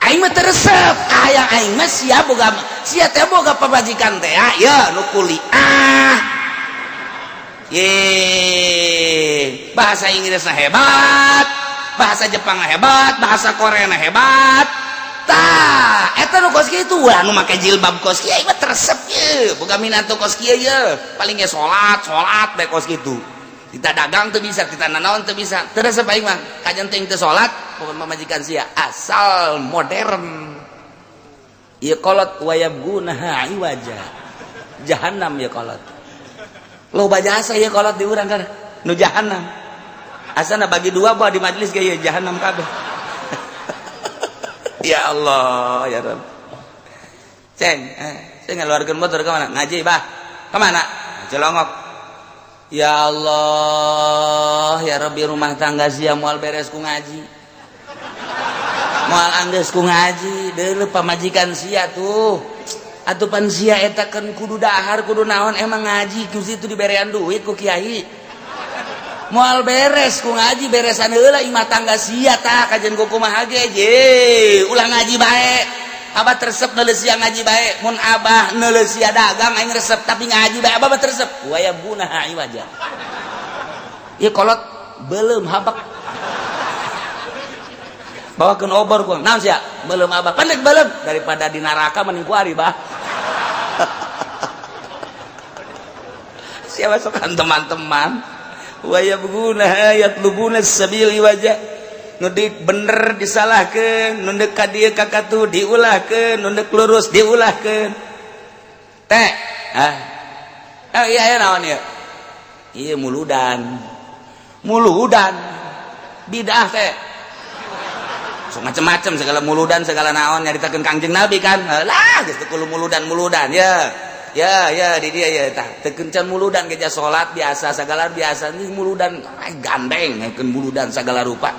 C: aing mah teresep aya aing mah sia boga sia teh boga pabajikan teh ya nu kuliah ye bahasa Inggrisna hebat bahasa Jepangna hebat bahasa Koreana hebat tah eta nu kos kitu ulah nu make jilbab kos kieu mah teresep ye boga minantu kos kieu ye paling ge salat bae kos kitu kita dagang teu bisa kita nanaon teu bisa teresep aing mah kajen teuing teu salat pokon pamajikan sia asal modern ieu kolot wayabgunaha iwaja jahannam ieu kolot loba jasa ieu kolot di urang kana nu jahannam asana bagi dua bae di majelis ge ieu jahannam kabeh. Ya Allah ya Rabb ceng saya ngeluarkan motor ke mana ngaji bah ke mana Celongok ya Allah ya Rabbi rumah tangga sia moal beres ku ngaji moal anggeus ku ngaji deuleu pamajikan sia tuh atuh pan sia eta kan kudu dahar kudu naon emang ngaji ku situ diberean duit ku kiai moal beres ku ngaji beresan heula imah tangga sia tah kajen ku kumaha ge je ulah ngaji bae abah teresep neuleuh sia ngaji bae mun abah neuleuh sia dagang aing resep tapi ngaji bae abah teresep wayabgunaha iwaja ieu kolot beuleum habak bawakeun obor ku naon sia beuleum abah pandek beuleum daripada di neraka mending kuari bah sia basokan teman-teman wayabguna yatlubuna sabil wajah nu bener disalahkeun nu deuk ka dieu ka katu diulahkeun nu deuk lurus diulahkeun teh Iya naon ya? Iya muludan bidah teh. So macem-macem segala muludan segala naon nyaritakeun Kangjeng Nabi kan. Lah geus teu kudu muludan ya. Ya di dia ya tah teu kencan muludan geja salat biasa segala biasa ini muludan gandeng ngakeun muludan segala rupa.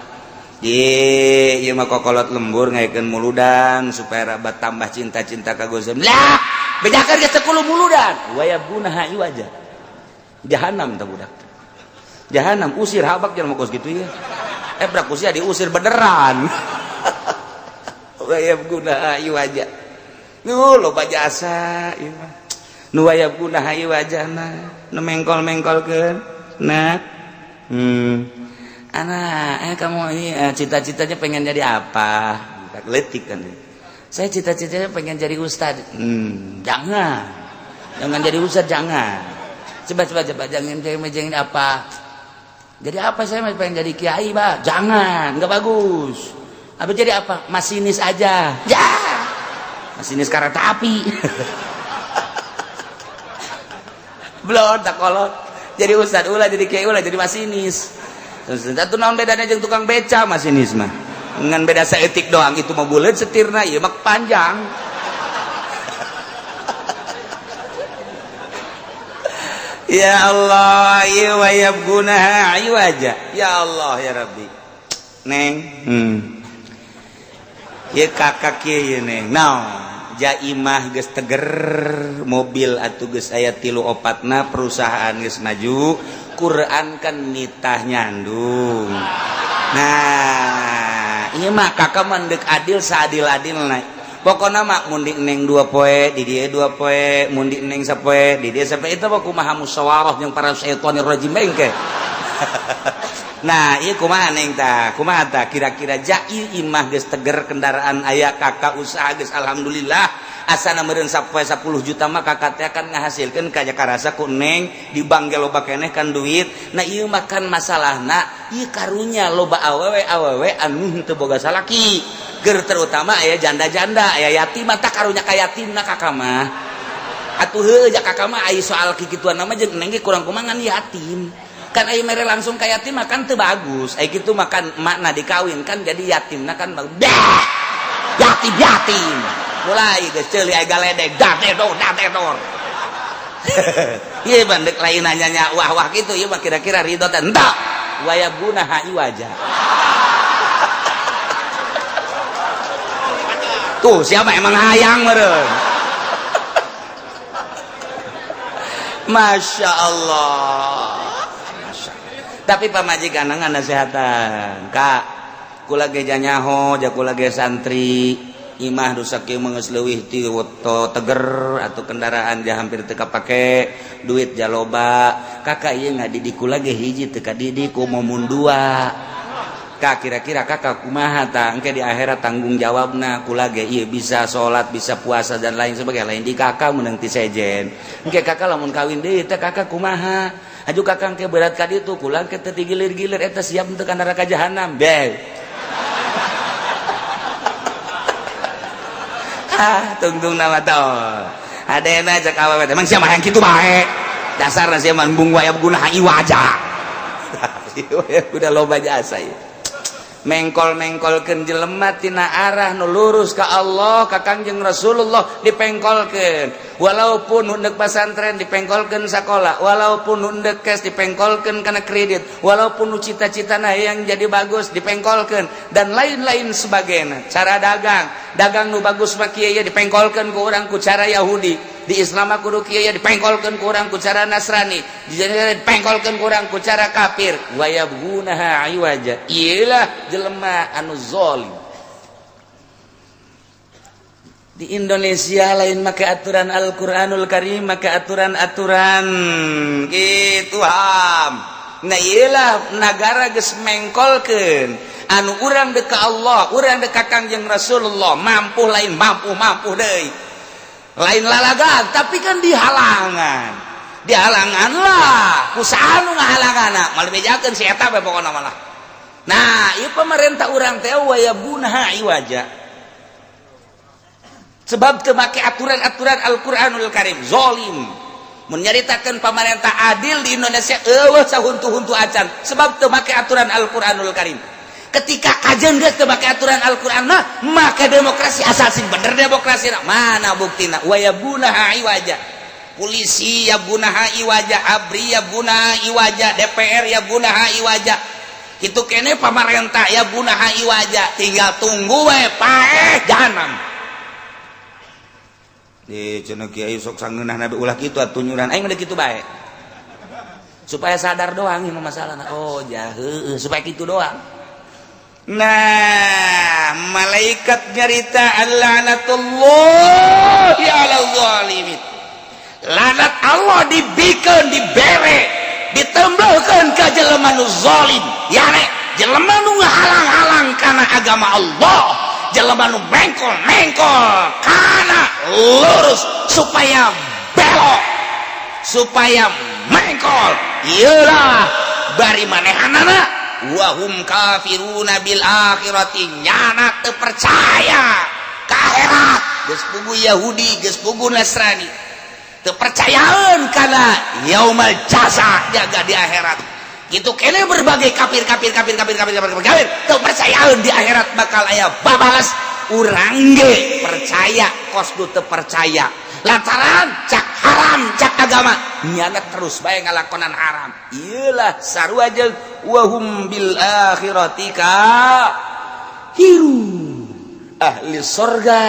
C: Ieu mah kokolot lembur ngakeun muludan supaya rabat tambah cinta-cinta ka Gusti. Lah bedakeun geus teu kudu muludan. Wa yabgunaha iwaja. Jahanam tah budak. Jahanam usir habak jangan mau kos gitu ya. Brak usia diusir beneran. Wayab guna ayu aja. Nu loba jasa ieu mah. Nu wayab guna ayu wajana. Nu mengkol-mengkolkeun. Nah. Anak, kamu ini cita-citanya pengen jadi apa? Letik kan. Saya cita-citanya pengen jadi ustad. Jangan. Jangan jadi ustad jangan. Coba jangan apa? Jadi apa saya pengen jadi kiai, Pak? Jangan, enggak bagus. Apa jadi apa? Masinis aja. Ya. Masinis kereta api. Belum tak kolot. Jadi ustad ulah jadi kiai ulah jadi masinis. Terus satu naon bedanya jeung tukang beca masinis mah. Ngan beda saeutik doang itu mah buleut setirna ieu mah panjang. Ya Allah, ya wayab gunaha iwaja. Ya Allah ya Rabbi. Neng, ya kakak kieu neng. Naon? Jaimah geus teger, mobil atuh geus aya 3-4na, perusahaan geus maju, Quran kan nitah nyandung. Nah, ieu mah kakak mandek adil saadil-adilna. Pokoknya mak mundi neng 2 poe di dia 2 poe mundi neng sapoe di dia sampai itu mah kumaha musyawarah yang para syaitonir rajim bengke. Nah ieu kumaha neng tah kumaha tah kira-kira jai imah geus teger kendaraan aya kakak usaha geus alhamdulillah asana meureun sapoe 10 juta mah kakak teh akan ngahasilkeun ka karasa ku neng di bank ge loba keneh kan duit. Nah ieu mah kan masalahna ieu karunya loba awewe anu teu boga salaki. Ger terutama aya janda-janda aya yatim mah tak karunya ka yatimna kakak mah atuh heuh jak kakak mah aya soal kikituan nama jeung neng ge kurang kumaha ngan yatim kan aya mere langsung ka yatim mah kan teu bagus aya kitu mah kan makna dikawin kan jadi yatimna kan bagus yatim mulai geus ceuli aya galedeg dadedor ieu bandek lain nanya wah kitu ieu mah kira-kira ridho teh henteu wayabgunaha iwaja. Tuh siapa emang hayang meren. Masya Allah. Tapi pamajikan ngan nasehatan kak kula ge janyaho ja kula ge santri imah rusak kieu geus leuwih ti teger atau kendaraan ja hampir teu kapake duit ja loba kakak ieu ngadidik kula ge hiji teu kadidik ku momun 2. Kak kira-kira kakak kumaha tah engke di akhirat tanggung jawabna kula ge ieu bisa salat bisa puasa dan lain sebagainya lain di kakak meunang ti sejen engke kakak lamun kawin deui teh kakak kumaha aju kakak engke berat ka ditu kula engke teu gilir-gilir eta siap untuk ka neraka jahanam be tungtung nama tol adena cek awewe emang sia mah yang kitu bae dasarna sia mah bung wayab gunaha iwaja udah loba jasa ya mengkol-mengkolkeun jelema tina arah nu lurus ka Allah ka Kangjeng Rasulullah dipengkolkeun walaupun hundek pesantren dipengkolkeun sakola walaupun hundek kes dipengkolkeun kana kredit walaupun nu cita-citana yang jadi bagus dipengkolkeun dan lain-lain sebagainya cara dagang nu bagus mah kieu ya dipengkolkeun ku urang ku cara Yahudi di Islam kudu kieu ya dipengkolkeun ku urang ku cara Nasrani dipengkolkeun ku urang ku cara kafir wa yabghunaha iwaja iyalah jelema anu zalim. Di Indonesia lain make aturan Al-Qur'anul Karim make aturan-aturan kitu ham. Nah iyalah negara geus mengkolkeun anu urang deuk ka Allah urang deuk ka Kangjeng Rasulullah mampu lain mampu deui lain lalagan tapi kan dihalangan lah kusaha nu ngahalanganna malah bejakeun si eta bae pokona malah. Nah ieu pemerintah urang teh wayabgunaha iwaja sebab teu make aturan-aturan Al-Qur'anul Karim zalim menyaritakeun pamarentah adil di Indonesia eueuh sahuntu-huntu acan sebab teu make aturan Al-Qur'anul Karim. Ketika kajian geus teu make aturan Al-Qur'an maka demokrasi asal sing bener demokrasi mana buktina wa yabunaha iwaja. Polisi ya bunaha iwaja, ABRI ya bunaha iwaja, DPR ya bunaha iwaja. Kitu kene pamarentah ya bunaha iwaja, tinggal tunggu we paeh jahanam. Di cenah kiai sok sangeunah nabi ulah kitu atuh nyuran aing mah kitu bae. Supaya sadar doang ieu masalahna. Oh, heueuh supaya kitu doang. Nah, malaikat nyarita la'natullahi 'alal zalimin. Lanat Allah dibikeun dibere, ditembelkeun ka jelema nu zalim. Ya nek jelema nu ngahalang-halang kana agama Allah. Jelema nu mengkol-mengkol kana lurus supaya belok supaya mengkol ieulah bari manehanana wa hum kafiruna bil akhirati nyana teu percaya ka akhirat geus pugu Yahudi geus pugu Nasrani teu percayaeun kana yaumul jaza jaga di akhirat. Gitu kene berbagai kafir teu percayaeun di akhirat bakal aya babalas urang ge percaya kosdu teu percaya lantaran cak haram cak agama nyana terus bae ngalakonan haram ieulah sarua jeung wahum bil akhirati hiru ahli surga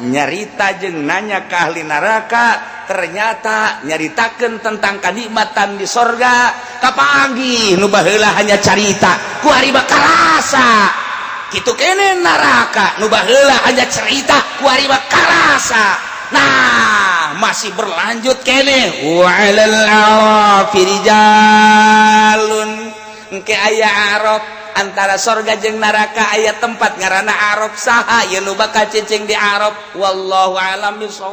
C: nyarita jeung nanya ka ahli neraka ternyata nyaritakeun tentang kanikmatan di surga kapanggih nu baheula hanya carita ku ari bakarasa kitu kene neraka nu baheula hanya cerita ku ari bakarasa. Nah masih berlanjut kene wa 'alal arafi rijalun engke aya araf antara surga jeung neraka aya tempat ngaranna araf saha ye nu bakal cicing di araf wallahu a'lam bishawab.